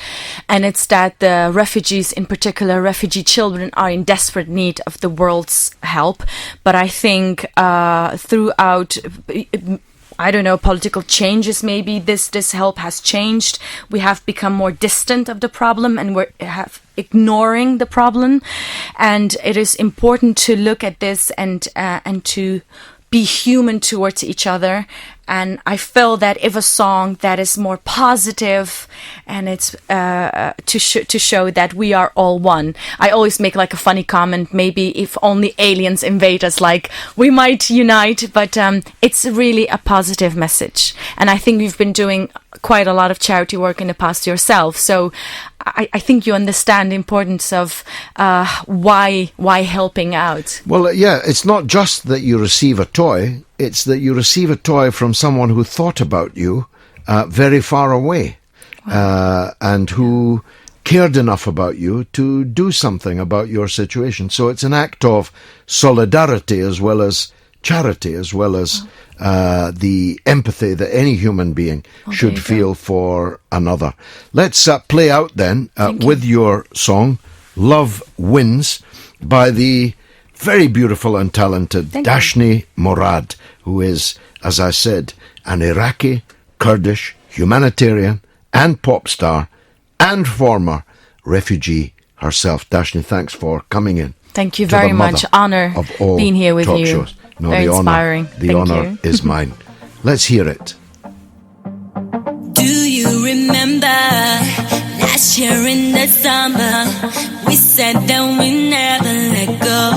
Speaker 12: And it's that the refugees, in particular refugee children, are in desperate need of the world's help. But I think throughout political changes, maybe this help has changed. We have become more distant of the problem, and we're ignoring the problem. And it is important to look at this and to be human towards each other. And I feel that if a song that is more positive, and it's to show that we are all one. I always make like a funny comment, maybe if only aliens invade us, like we might unite, but it's really a positive message. And I think you've been doing quite a lot of charity work in the past yourself, so I think you understand the importance of why helping out.
Speaker 1: Well, it's not just that you receive a toy, it's that you receive a toy from someone who thought about you very far away. Wow. And who cared enough about you to do something about your situation. So it's an act of solidarity as well as charity, as well as the empathy that any human being should feel for another. Let's play out then with your song, Love Wins, by the very beautiful and talented Dashni Morad, who is, as I said, an Iraqi, Kurdish, humanitarian and pop star and former refugee herself. Dashni, thanks for coming in.
Speaker 12: Thank you very much. Honor being here with you.
Speaker 1: Shows. No,
Speaker 12: very inspiring.
Speaker 1: The honor is mine. Let's hear it.
Speaker 13: Do you remember last year in the summer? We said that we never let go.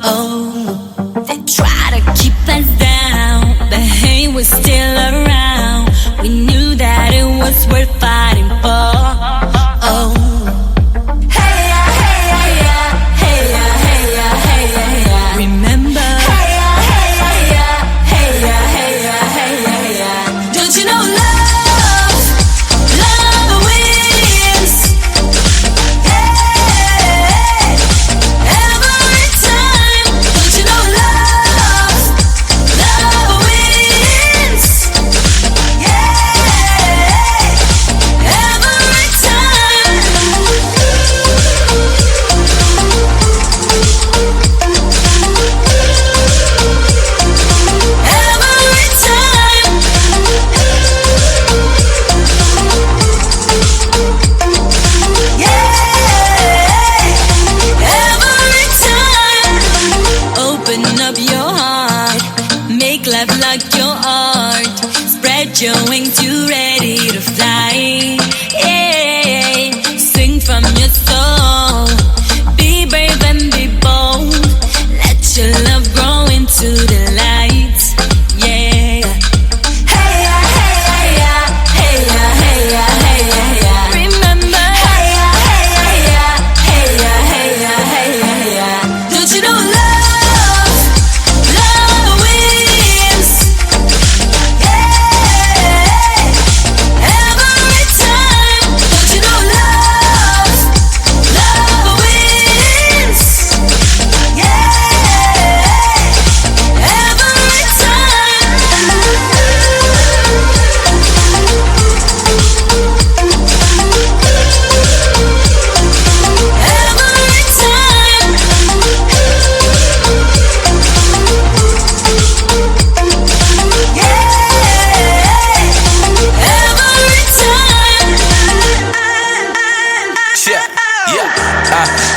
Speaker 13: Oh, they try to keep us down, but hey, we're still around. We knew that it was worth fighting for. Oh. Your wings, you ready to fly? Yeah, sing from your soul. Be brave and be bold. Let your love grow into the light. Yeah. Hey ya, hey ya, hey ya, hey ya, hey ya, hey ya. Remember? Hey ya, hey ya, hey ya, hey ya, hey ya, hey ya. Don't you know love, love wins?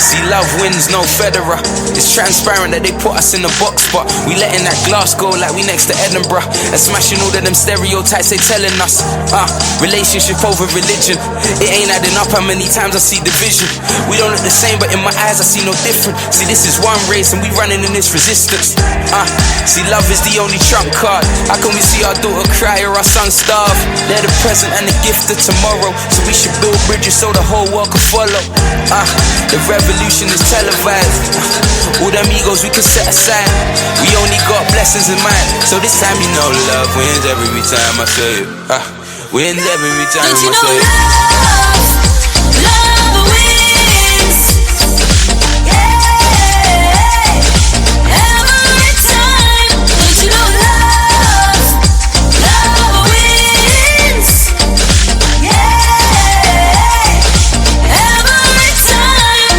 Speaker 14: See, love wins, no Federer. It's transparent that they put us in the box, but we letting that glass go like we next to Edinburgh and smashing all of them stereotypes they telling us. Relationship over religion, it ain't adding up how many times I see division. We don't look the same, but in my eyes I see no different. See, this is one race and we running in this resistance. See, love is the only trump card. How can we see our daughter cry or our son starve? They're the present and the gift of tomorrow, so we should build bridges so the whole world can follow. The revolution is televised. All them egos we can set aside. We only got blessings in mind, so this time you know love wins every time I say it. Wins every time I say it.
Speaker 13: Love wins. Yeah. Every time. Don't you know love, love wins. Yeah. Every time.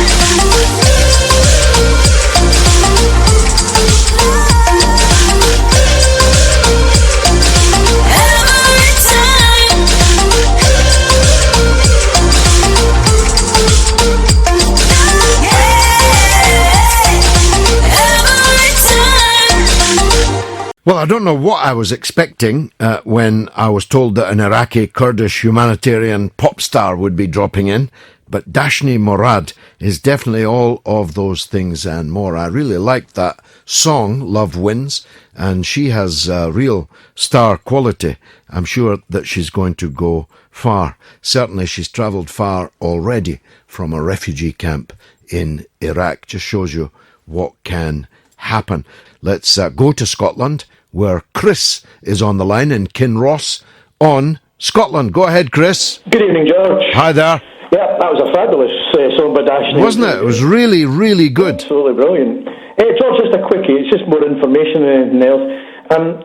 Speaker 1: Well, I don't know what I was expecting when I was told that an Iraqi Kurdish humanitarian pop star would be dropping in, but Dashni Morad is definitely all of those things and more. I really liked that song, Love Wins, and she has real star quality. I'm sure that she's going to go far. Certainly she's travelled far already from a refugee camp in Iraq. Just shows you what can happen. Let's go to Scotland, where Chris is on the line in Kinross on Scotland. Go ahead, Chris.
Speaker 15: Good evening, George.
Speaker 1: Hi there.
Speaker 15: Yeah, that was a fabulous song by Dashni.
Speaker 1: Wasn't it? It was really, really good.
Speaker 15: Absolutely brilliant. George, just a quickie. It's just more information than anything else.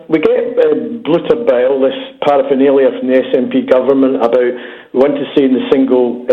Speaker 15: We get bloated by all this paraphernalia from the SNP government about we want to see in the single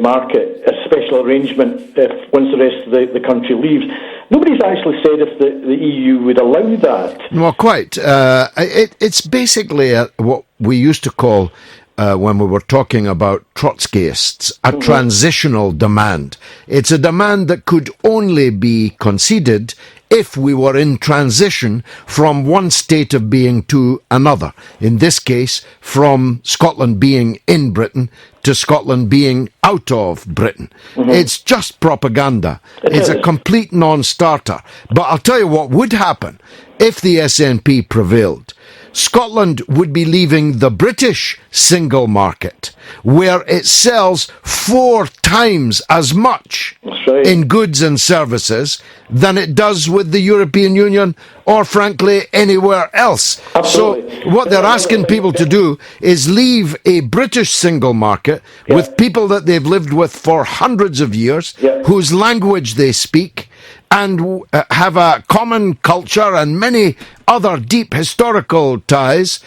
Speaker 15: market a special arrangement once the rest of the country leaves. Nobody's actually said if the EU would allow that.
Speaker 1: Well, quite. It's basically what we used to call when we were talking about Trotskyists, a transitional demand. It's a demand that could only be conceded if we were in transition from one state of being to another. In this case, from Scotland being in Britain to Scotland being out of Britain. It's just propaganda. It's a complete non-starter. But I'll tell you what would happen if the SNP prevailed. Scotland would be leaving the British single market, where it sells 4 times as much in goods and services than it does with the European Union or, frankly, anywhere else.
Speaker 15: Absolutely.
Speaker 1: So what they're asking people to do is leave a British single market with people that they've lived with for hundreds of years, whose language they speak, and have a common culture and many other deep historical ties,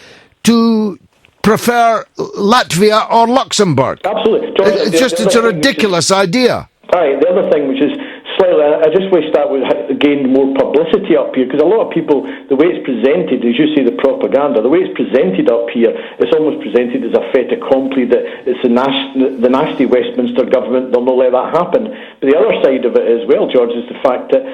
Speaker 1: to prefer Latvia or Luxembourg.
Speaker 15: Absolutely. George,
Speaker 1: It's a ridiculous idea.
Speaker 15: Right, the other thing which is slightly, I just wish that would have gained more publicity up here, because a lot of people, the way it's presented, as you say, the propaganda, the way it's presented up here, it's almost presented as a fait accompli that it's the nasty Westminster government, they'll not let that happen. But the other side of it as well, George, is the fact that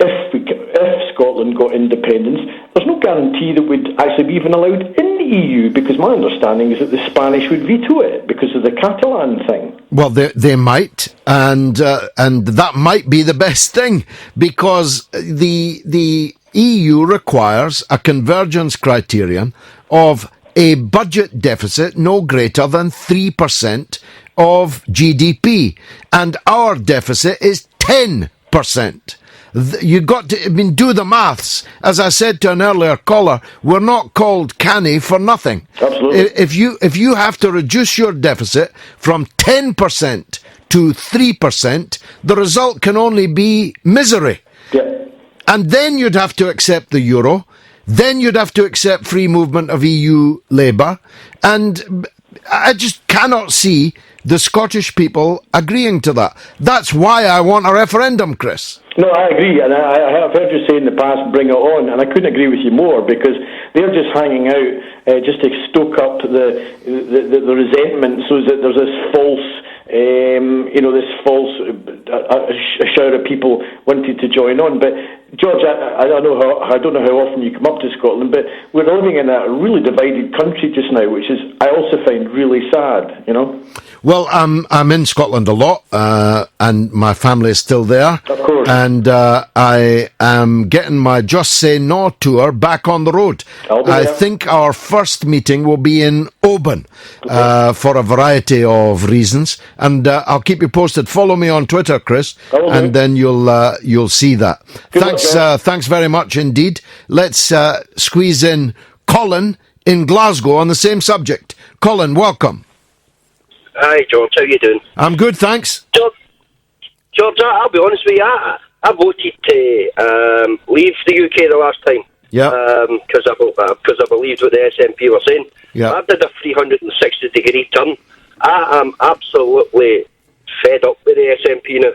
Speaker 15: if Scotland got independence, there's no guarantee that we'd actually be even allowed in the EU, because my understanding is that the Spanish would veto it because of the Catalan thing.
Speaker 1: Well, they might, and that might be the best thing, because the EU requires a convergence criterion of a budget deficit no greater than 3% of GDP, and our deficit is 10%. You got to, do the maths. As I said to an earlier caller, we're not called canny for nothing.
Speaker 15: Absolutely.
Speaker 1: If you have to reduce your deficit from 10% to 3%, the result can only be misery.
Speaker 15: Yeah.
Speaker 1: And then you'd have to accept the euro. Then you'd have to accept free movement of EU labour. And I just cannot see the Scottish people agreeing to that. That's why I want a referendum, Chris.
Speaker 15: No, I agree, and I have heard you say in the past, bring it on, and I couldn't agree with you more, because they're just hanging out just to stoke up the resentment, so that there's this false, shower of people wanting to join on. But George, I don't know how often you come up to Scotland, but we're living in a really divided country just now, which is I also find really sad.
Speaker 1: Well, I'm in Scotland a lot, and my family is still there.
Speaker 15: Of course.
Speaker 1: And I am getting my Just Say No tour back on the road. I think our first meeting will be in Oban, for a variety of reasons. And I'll keep you posted. Follow me on Twitter, Chris, and then you'll see that. Thanks very much indeed. Let's squeeze in Colin in Glasgow on the same subject. Colin, welcome.
Speaker 16: Hi, George. How you doing?
Speaker 1: I'm good, thanks.
Speaker 16: George, I'll be honest with you. I voted to leave the UK the last time.
Speaker 1: Yeah.
Speaker 16: Because I believed what the SNP were saying.
Speaker 1: Yeah.
Speaker 16: I did a 360-degree turn. I am absolutely fed up with the SNP now.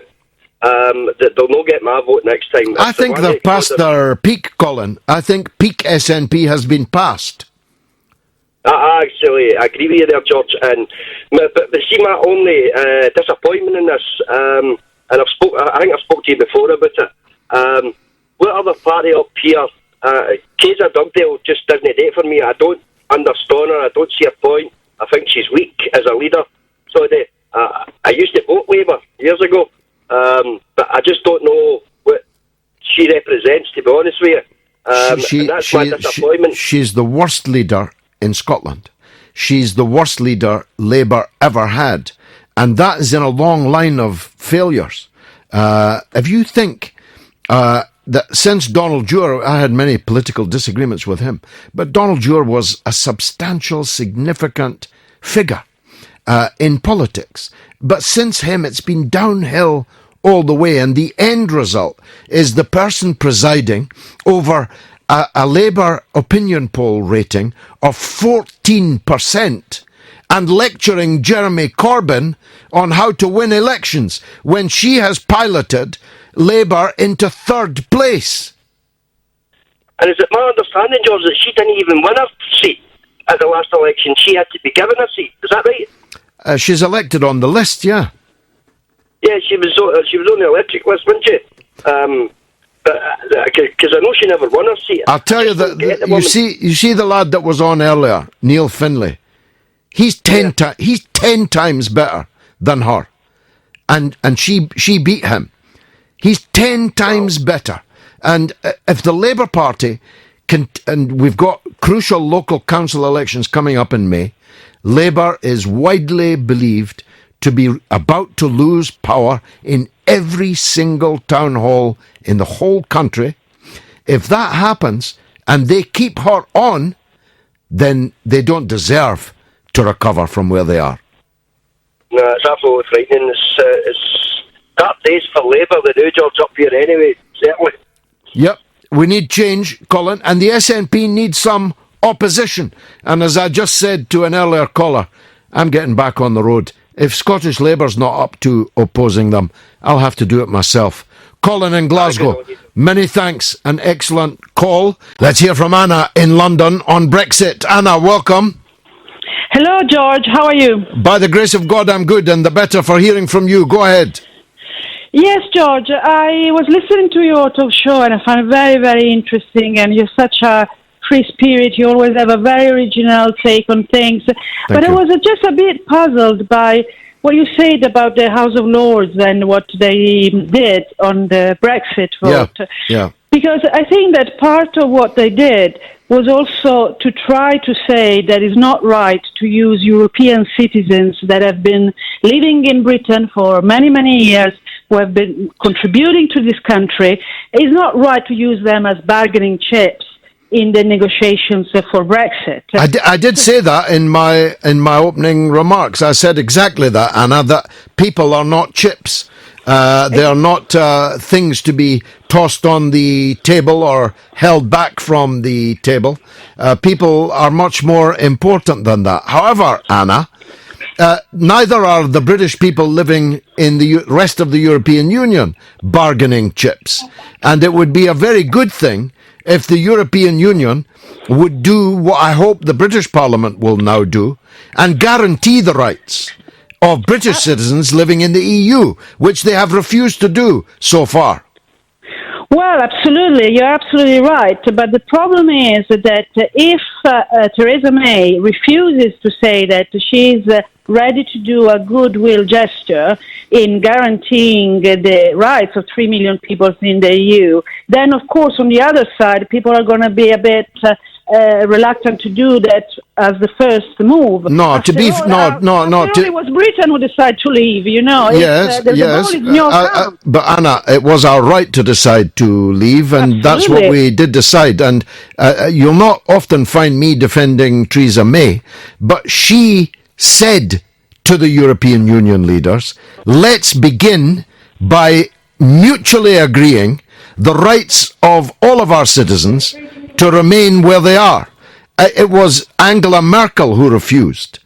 Speaker 16: They'll not get my vote next time.
Speaker 1: I think they've passed their peak, Colin. I think peak SNP has been passed.
Speaker 16: I actually agree with you there, George. But see, my only disappointment in this, and I think I spoke to you before about it. What other party up here? Kaiser Dugdale just doesn't date for me. I don't understand her. I don't see a point. I think she's weak as a leader. So I used to vote Labour years ago, but I just don't know what she represents, to be honest with you. And that's my disappointment.
Speaker 1: She's the worst leader in Scotland. She's the worst leader Labour ever had. And that is in a long line of failures. If you think that since Donald Dewar, I had many political disagreements with him, but Donald Dewar was a substantial, significant figure in politics. But since him, it's been downhill all the way. And the end result is the person presiding over a Labour opinion poll rating of 14% and lecturing Jeremy Corbyn on how to win elections when she has piloted Labour into third place.
Speaker 16: And is it my understanding, George, that she didn't even win her seat at the last election, she had to be given a seat. Is that right?
Speaker 1: She's elected on the list, yeah.
Speaker 16: Yeah, she was on the electric list, wasn't she? Because I know she never won her seat.
Speaker 1: I'll tell you that you see the lad that was on earlier, Neil Finlay. He's 10 times better than her, and she beat him. He's 10 times better. And if the Labour Party and we've got crucial local council elections coming up in May, Labour is widely believed to be about to lose power in every single town hall in the whole country. If that happens and they keep her on, then they don't deserve to recover from where they are.
Speaker 16: No, it's absolutely frightening. It's dark days for Labour. The new job's up here anyway, certainly.
Speaker 1: Yep, we need change, Colin, and the SNP needs some opposition. And as I just said to an earlier caller, I'm getting back on the road. If Scottish Labour's not up to opposing them, I'll have to do it myself. Colin in Glasgow, many thanks, an excellent call. Let's hear from Anna in London on Brexit. Anna, welcome.
Speaker 17: Hello, George. How are you?
Speaker 1: By the grace of God, I'm good, and the better for hearing from you. Go ahead.
Speaker 17: Yes, George. I was listening to your talk show, and I found it very, very interesting, and you're such a free spirit. You always have a very original take on things. But I was just a bit puzzled by what you said about the House of Lords and what they did on the Brexit vote.
Speaker 1: Yeah.
Speaker 17: Because I think that part of what they did was also to try to say that it's not right to use European citizens that have been living in Britain for many, many years, who have been contributing to this country. It's not right to use them as bargaining chips in the negotiations for Brexit.
Speaker 1: I did say that in my opening remarks. I said exactly that, Anna, that people are not chips. They are not things to be tossed on the table or held back from the table. People are much more important than that. However, Anna, neither are the British people living in the rest of the European Union bargaining chips. And it would be a very good thing if the European Union would do what I hope the British Parliament will now do and guarantee the rights of British citizens living in the EU, which they have refused to do so far.
Speaker 17: Well, absolutely. You're absolutely right. But the problem is that if Theresa May refuses to say that she's ready to do a goodwill gesture in guaranteeing the rights of 3 million people in the EU, then, of course, on the other side, people are going to be a bit reluctant to do that as the first move.
Speaker 1: It
Speaker 17: was Britain who decided to leave, you know.
Speaker 1: Yes. But Anna, it was our right to decide to leave, and that's what we did decide. And you'll not often find me defending Theresa May, but she said to the European Union leaders, let's begin by mutually agreeing the rights of all of our citizens to remain where they are. It was Angela Merkel who refused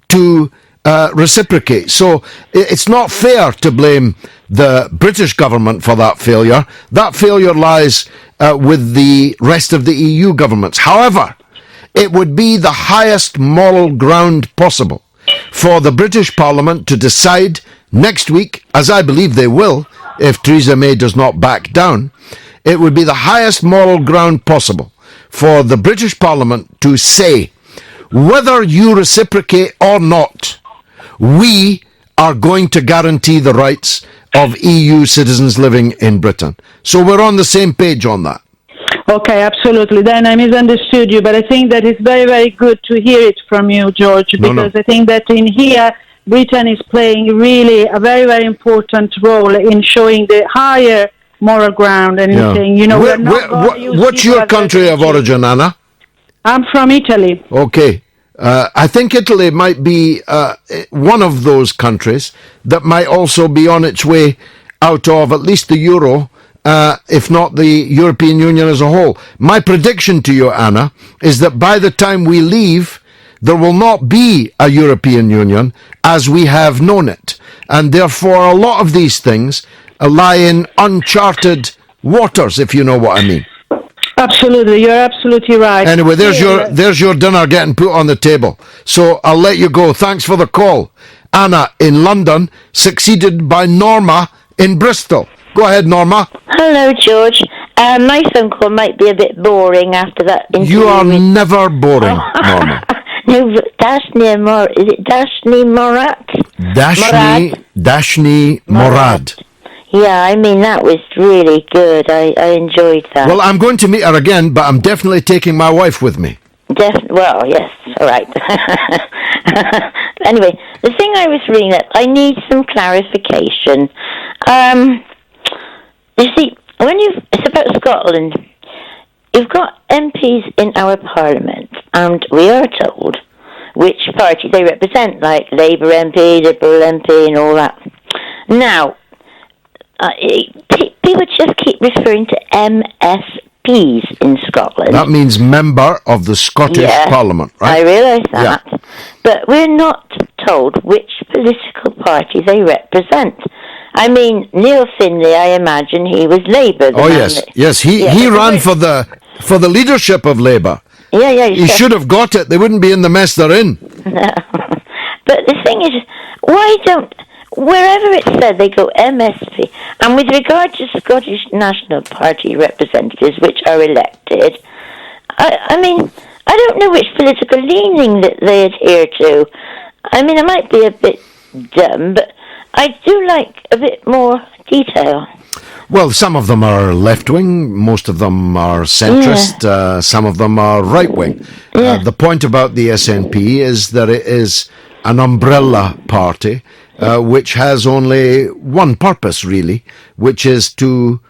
Speaker 1: to reciprocate. So it's not fair to blame the British government for that failure. That failure lies with the rest of the EU governments. However, it would be the highest moral ground possible for the British Parliament to decide next week, as I believe they will, if Theresa May does not back down. It would be the highest moral ground possible for the British Parliament to say, whether you reciprocate or not, we are going to guarantee the rights of EU citizens living in Britain. So we're on the same page on that.
Speaker 17: Okay, absolutely. Then I misunderstood you, but I think that it's very, very good to hear it from you, George, because I think that in here, Britain is playing really a very, very important role in showing the higher moral ground and saying, you know,
Speaker 1: what's your country of origin, Anna?
Speaker 17: I'm from Italy.
Speaker 1: Okay. I think Italy might be one of those countries that might also be on its way out of at least the euro, if not the European Union as a whole. My prediction to you, Anna, is that by the time we leave, there will not be a European Union as we have known it. And therefore, a lot of these things lie in uncharted waters, if you know what I mean.
Speaker 17: Absolutely, you're absolutely right.
Speaker 1: Anyway, there's your dinner getting put on the table. So I'll let you go. Thanks for the call. Anna in London, succeeded by Norma in Bristol. Go ahead, Norma.
Speaker 18: Hello, George. My phone call might be a bit boring after that interview.
Speaker 1: You are never boring, Norma.
Speaker 18: No, is it Dashni Morat?
Speaker 1: Dashni Morad.
Speaker 18: Yeah, I mean, that was really good. I enjoyed that.
Speaker 1: Well, I'm going to meet her again, but I'm definitely taking my wife with me.
Speaker 18: Well, yes, all right. Anyway, the thing I was reading that I need some clarification. You see, it's about Scotland. You've got MPs in our Parliament, and we are told which party they represent, like Labour MP, Liberal MP, and all that. Now, people just keep referring to MSPs in Scotland.
Speaker 1: That means member of the Scottish Parliament, right?
Speaker 18: I realise that. Yeah. But we're not told which political party they represent. I mean, Neil Findlay, I imagine he was Labour.
Speaker 1: Yes. He ran for the leadership of Labour.
Speaker 18: Yeah.
Speaker 1: He should have got it. They wouldn't be in the mess they're in.
Speaker 18: No. But the thing is, why don't... Wherever it said they go MSP, and with regard to Scottish National Party representatives which are elected, I mean, I don't know which political leaning that they adhere to. I mean, I might be a bit dumb, but I do like a bit more detail.
Speaker 1: Well, some of them are left-wing, most of them are centrist, some of them are right-wing. The point about the SNP is that it is an umbrella party, which has only one purpose, really, which is to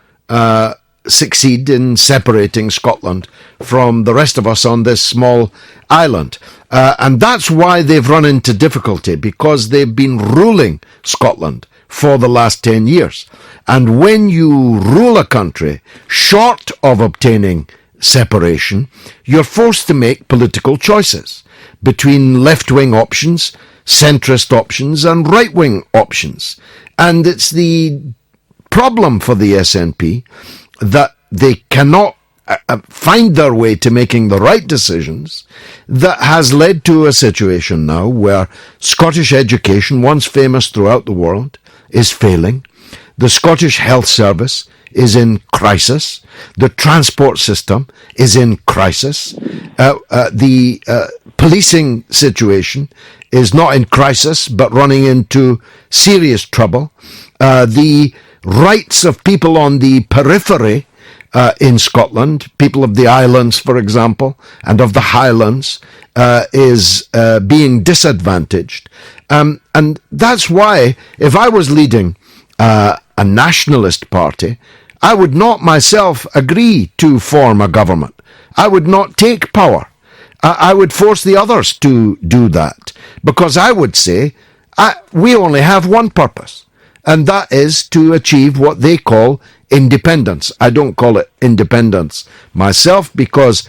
Speaker 1: succeed in separating Scotland from the rest of us on this small island. And that's why they've run into difficulty, because they've been ruling Scotland for the last 10 years. And when you rule a country short of obtaining separation, you're forced to make political choices between left-wing options, centrist options, and right-wing options. And it's the problem for the SNP that they cannot find their way to making the right decisions that has led to a situation now where Scottish education, once famous throughout the world, is failing. The Scottish Health Service is in crisis. The transport system is in crisis. The policing situation is not in crisis, but running into serious trouble. The rights of people on the periphery in Scotland, people of the islands, for example, and of the Highlands, is being disadvantaged. And that's why, if I was leading a nationalist party, I would not myself agree to form a government. I would not take power. I would force the others to do that, because I would say we only have one purpose, and that is to achieve what they call independence. I don't call it independence myself, because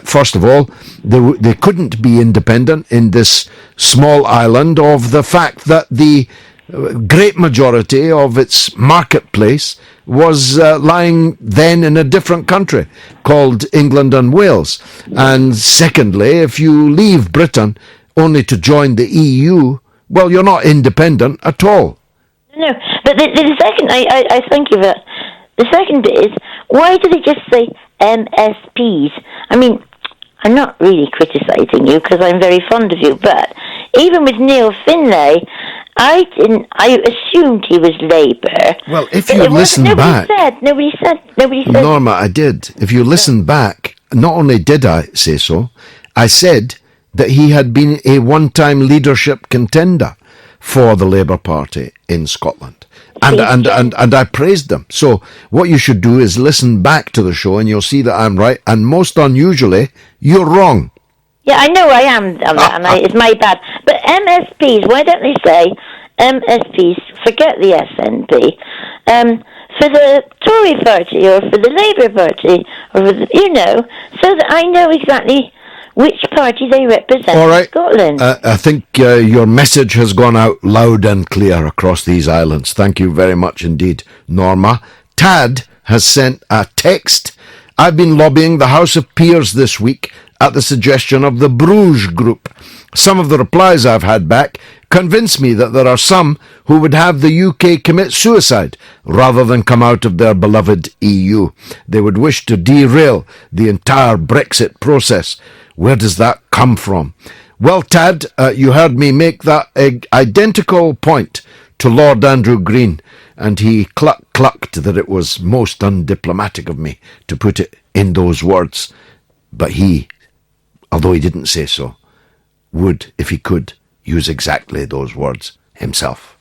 Speaker 1: first of all, they couldn't be independent in this small island of the fact that the great majority of its marketplace was lying then in a different country called England and Wales. And secondly, if you leave Britain only to join the EU, well, you're not independent at all.
Speaker 18: No, but the second, I think of it, the second bit is, why do they just say MSPs? I mean, I'm not really criticising you because I'm very fond of you, but even with Neil Findlay, I assumed he was Labour.
Speaker 1: Well, if you listen back...
Speaker 18: Nobody said.
Speaker 1: Norma, I did. If you listen back, not only did I say so, I said that he had been a one-time leadership contender for the Labour Party in Scotland. And I praised them. So what you should do is listen back to the show and you'll see that I'm right. And most unusually, you're wrong.
Speaker 18: Yeah, I know I am on that, and it's my bad. But MSPs, why don't they say MSPs, forget the SNP, for the Tory party or for the Labour party, or for the, so that I know exactly which party they represent in Scotland.
Speaker 1: I think your message has gone out loud and clear across these islands. Thank you very much indeed, Norma. Tad has sent a text I've been lobbying the House of Peers this week at the suggestion of the Bruges Group. Some of the replies I've had back convince me that there are some who would have the UK commit suicide rather than come out of their beloved EU. They would wish to derail the entire Brexit process. Where does that come from? Well, Tad, you heard me make that identical point to Lord Andrew Green, and he clucked that it was most undiplomatic of me to put it in those words. But he, although he didn't say so, would, if he could, use exactly those words himself.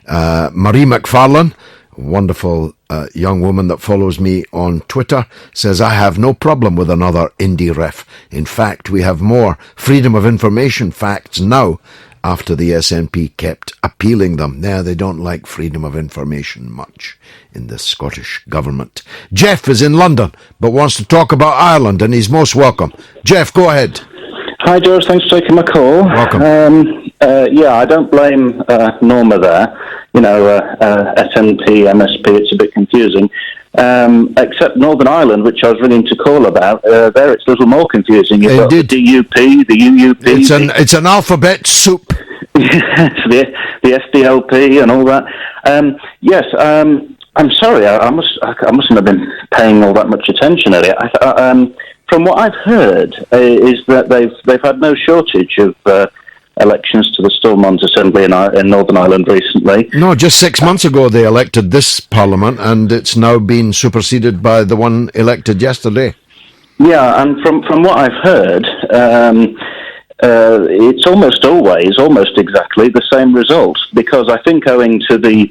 Speaker 1: Marie McFarlane, wonderful young woman that follows me on Twitter, says, I have no problem with another indie ref. In fact, we have more freedom of information facts now after the SNP kept appealing them. Now, they don't like freedom of information much in the Scottish government. Jeff is in London, but wants to talk about Ireland, and he's most welcome. Jeff, go ahead.
Speaker 19: Hi, George. Thanks for taking my call.
Speaker 1: Welcome.
Speaker 19: I don't blame Norma there. SNP, MSP, it's a bit confusing. Except Northern Ireland, which I was ringing to call about, there it's a little more confusing. You've got the DUP, the UUP.
Speaker 1: It's an alphabet soup.
Speaker 19: Yes, the SDLP and all that. I'm sorry, I mustn't have been paying all that much attention at it. From what I've heard, is that they've had no shortage of elections to the Stormont Assembly in Northern Ireland recently.
Speaker 1: No, just 6 months ago they elected this Parliament, and it's now been superseded by the one elected yesterday.
Speaker 19: Yeah, and from what I've heard, it's almost exactly the same result, because I think owing to the,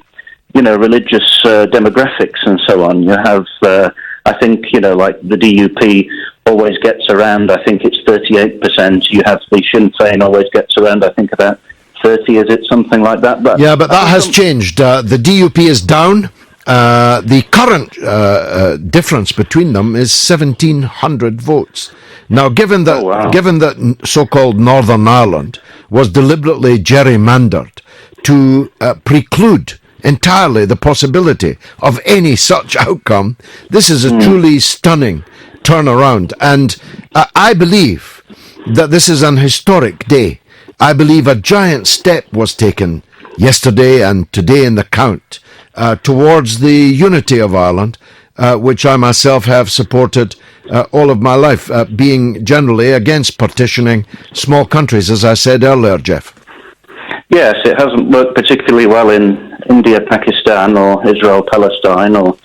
Speaker 19: religious demographics and so on, you have, I think, like the DUP always gets around, I think it's 38%. You have the Sinn Féin always gets around, I think about 30, is it? Something like that. But
Speaker 1: that has changed. The DUP is down. The current difference between them is 1,700 votes. Now, given that so-called Northern Ireland was deliberately gerrymandered to preclude entirely the possibility of any such outcome, this is a truly stunning turnaround. And I believe that this is an historic day. I believe a giant step was taken yesterday and today in the count towards the unity of Ireland, which I myself have supported all of my life, being generally against partitioning small countries, as I said earlier, Jeff.
Speaker 19: Yes, it hasn't worked particularly well in India, Pakistan, or Israel, Palestine, or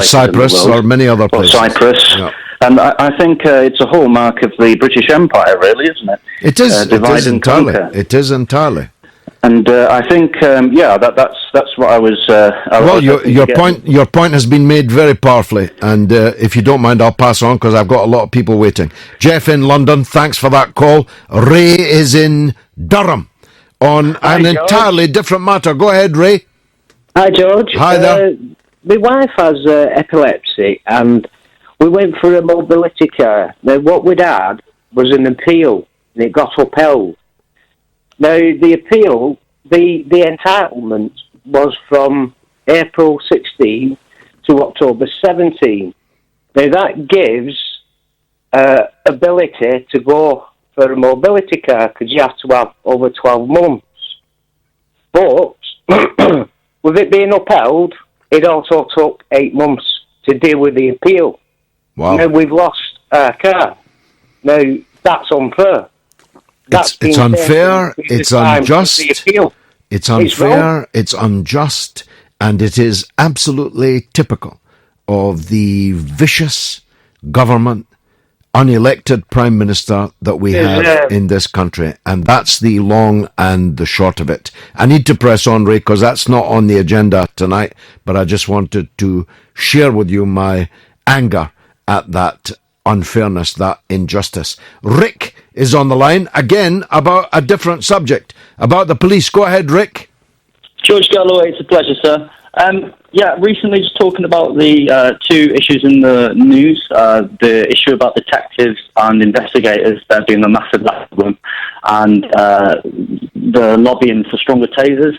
Speaker 1: Cyprus, or many other places.
Speaker 19: Or Cyprus.
Speaker 1: Yeah.
Speaker 19: And I think it's a hallmark of the British Empire, really, isn't it?
Speaker 1: It is.
Speaker 19: Divide and conquer.
Speaker 1: It is entirely.
Speaker 19: And I think, that's what I was.
Speaker 1: Your point has been made very powerfully, and if you don't mind, I'll pass on because I've got a lot of people waiting. Jeff in London, thanks for that call. Ray is in Durham on an entirely different matter. Go ahead, Ray.
Speaker 20: Hi, George.
Speaker 1: Hi there.
Speaker 20: My wife has epilepsy, and we went for a mobility car. Now, what we'd had was an appeal, and it got upheld. Now, the appeal, the entitlement was from April 16 to October 17. Now, that gives ability to go for a mobility car, because you have to have over 12 months. But with it being upheld, it also took 8 months to deal with the appeal.
Speaker 1: Wow.
Speaker 20: Now, we've lost our car. Now, that's unfair.
Speaker 1: It's unfair, it's unjust, it's unfair, it's unjust, and it is absolutely typical of the vicious government, unelected Prime Minister that we have in this country. And that's the long and the short of it. I need to press on, Ray, because that's not on the agenda tonight, but I just wanted to share with you my anger at that unfairness, that injustice. Rick is on the line again about a different subject, about the police. Go ahead, Rick.
Speaker 21: George Galloway, it's a pleasure, sir. Recently just talking about the two issues in the news, the issue about detectives and investigators, there being a massive lack of them, and the lobbying for stronger tasers.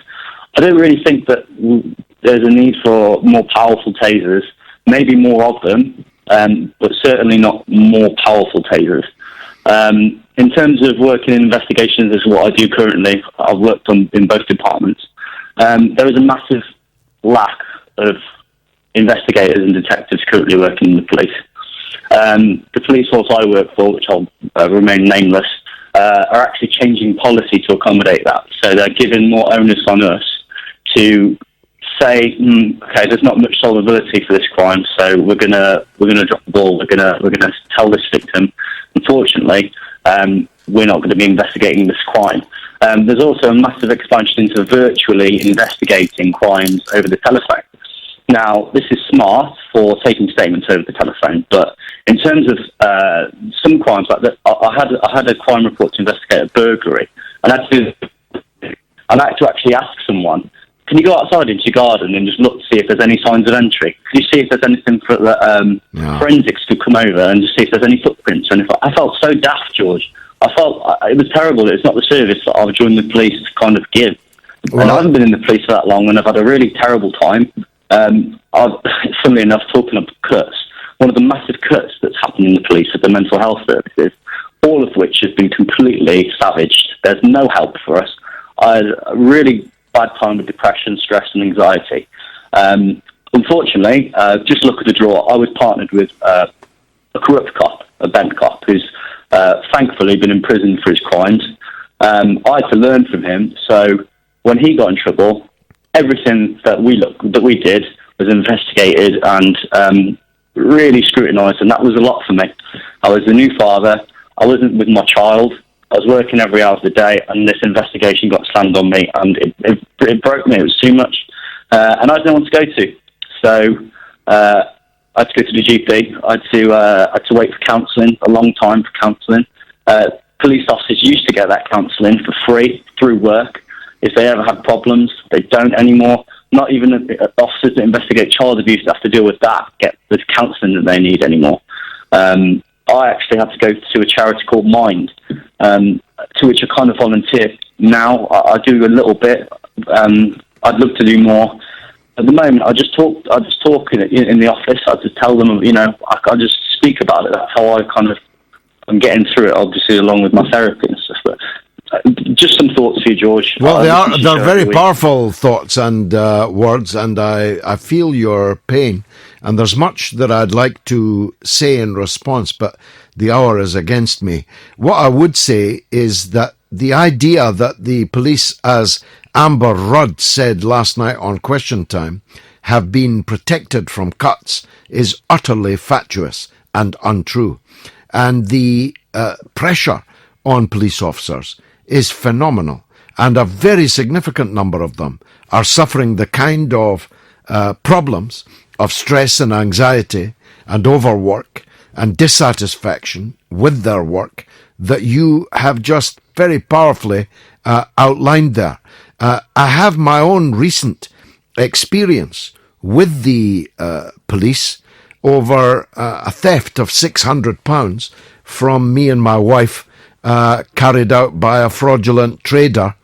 Speaker 21: I don't really think that there's a need for more powerful tasers. maybe more of them, but certainly not more powerful tasers. In terms of working in investigations, this is what I do currently. I've worked in both departments. There is a massive lack of investigators and detectives currently working in the police. The police force I work for, which I'll remain nameless, are actually changing policy to accommodate that. So they're giving more onus on us to say, okay, there's not much solvability for this crime, so we're gonna drop the ball. We're gonna tell this victim, unfortunately, we're not going to be investigating this crime. There's also a massive expansion into virtually investigating crimes over the telephone. Now, this is smart for taking statements over the telephone, but in terms of some crimes like that, I had a crime report to investigate a burglary, and I had to actually ask someone, can you go outside into your garden and just look to see if there's any signs of entry? Can you see if there's anything for forensics to come over and just see if there's any footprints? And I felt so daft, George. I felt it was terrible. It's not the service that I've joined the police to kind of give. Well, and I haven't been in the police for that long, and I've had a really terrible time. Funnily enough, talking of cuts, one of the massive cuts that's happened in the police are the mental health services, all of which has been completely savaged. There's no help for us. I had a really bad time with depression, stress and anxiety. Unfortunately, just look at the draw. I was partnered with a corrupt cop, a bent cop, who's thankfully been in prison for his crimes. I had to learn from him, so when he got in trouble, everything that we did was investigated and really scrutinised, and that was a lot for me. I was a new father. I wasn't with my child. I was working every hour of the day, and this investigation got slammed on me, and it broke me. It was too much, and I had no one to go to. So I had to go to the GP. I had to wait for counselling, a long time for counselling. Police officers used to get that counselling for free through work. If they ever had problems, they don't anymore. Not even officers that investigate child abuse have to deal with that, get the counselling that they need anymore. I actually had to go to a charity called Mind, to which I kind of volunteer now. I do a little bit. I'd love to do more. At the moment, I just talk in the office. I just tell them, I just speak about it. That's how I'm getting through it, obviously, along with my therapy and stuff. But just some thoughts for you, George.
Speaker 1: Well, they're very powerful thoughts and words, and I feel your pain. And there's much that I'd like to say in response, but the hour is against me. What I would say is that the idea that the police, as Amber Rudd said last night on Question Time, have been protected from cuts is utterly fatuous and untrue. And the pressure on police officers is phenomenal, and a very significant number of them are suffering the kind of problems of stress and anxiety and overwork and dissatisfaction with their work that you have just very powerfully outlined there. I have my own recent experience with the police over a theft of £600 from me and my wife, carried out by a fraudulent trader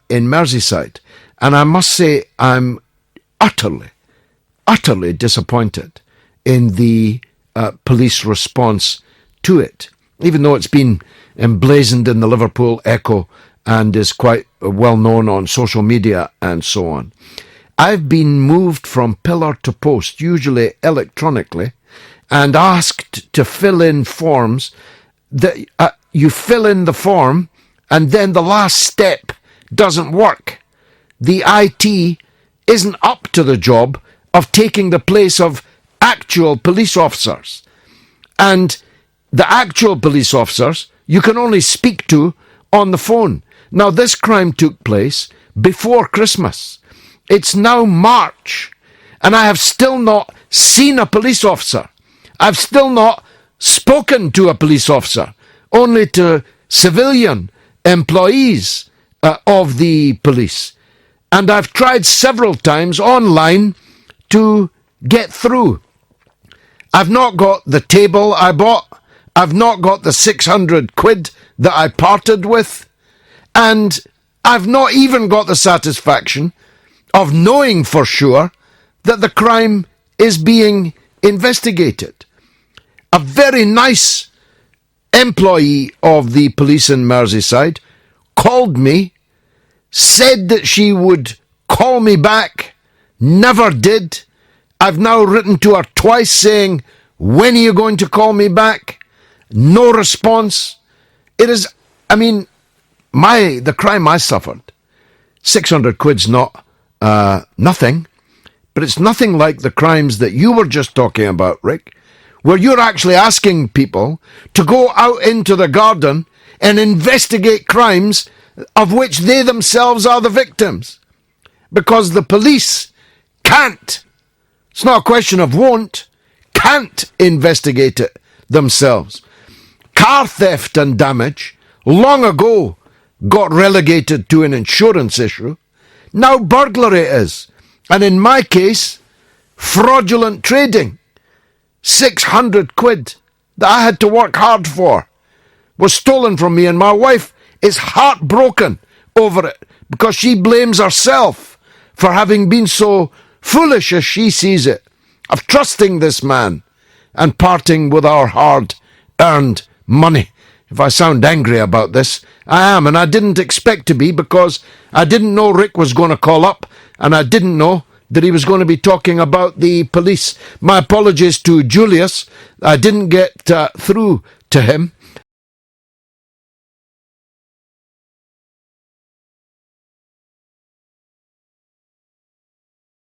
Speaker 1: in Merseyside. And I must say I'm utterly disappointed in the police response to it, even though it's been emblazoned in the Liverpool Echo and is quite well known on social media and so on. I've been moved from pillar to post, usually electronically, and asked to fill in forms that you fill in the form and then the last step doesn't work. The IT isn't up to the job of taking the place of actual police officers. And the actual police officers you can only speak to on the phone. Now, this crime took place before Christmas. It's now March, and I have still not seen a police officer. I've still not spoken to a police officer, only to civilian employees of the police. And I've tried several times online to get through. I've not got the table I bought. I've not got the 600 quid that I parted with. And I've not even got the satisfaction of knowing for sure that the crime is being investigated. A very nice employee of the police in Merseyside called me, said that she would call me back, never did. I've now written to her twice saying, when are you going to call me back? No response. It is, I mean, the crime I suffered, 600 quid's not nothing, but it's nothing like the crimes that you were just talking about, Rick, where you're actually asking people to go out into the garden and investigate crimes of which they themselves are the victims. Because the police can't, it's not a question of won't, can't investigate it themselves. Car theft and damage long ago got relegated to an insurance issue. Now burglary is. And in my case, fraudulent trading. 600 quid that I had to work hard for was stolen from me, and my wife is heartbroken over it because she blames herself for having been so foolish, as she sees it, of trusting this man and parting with our hard-earned money. If I sound angry about this, I am, and I didn't expect to be, because I didn't know Rick was going to call up, and I didn't know that he was going to be talking about the police. My apologies to Julius. I didn't get through to him.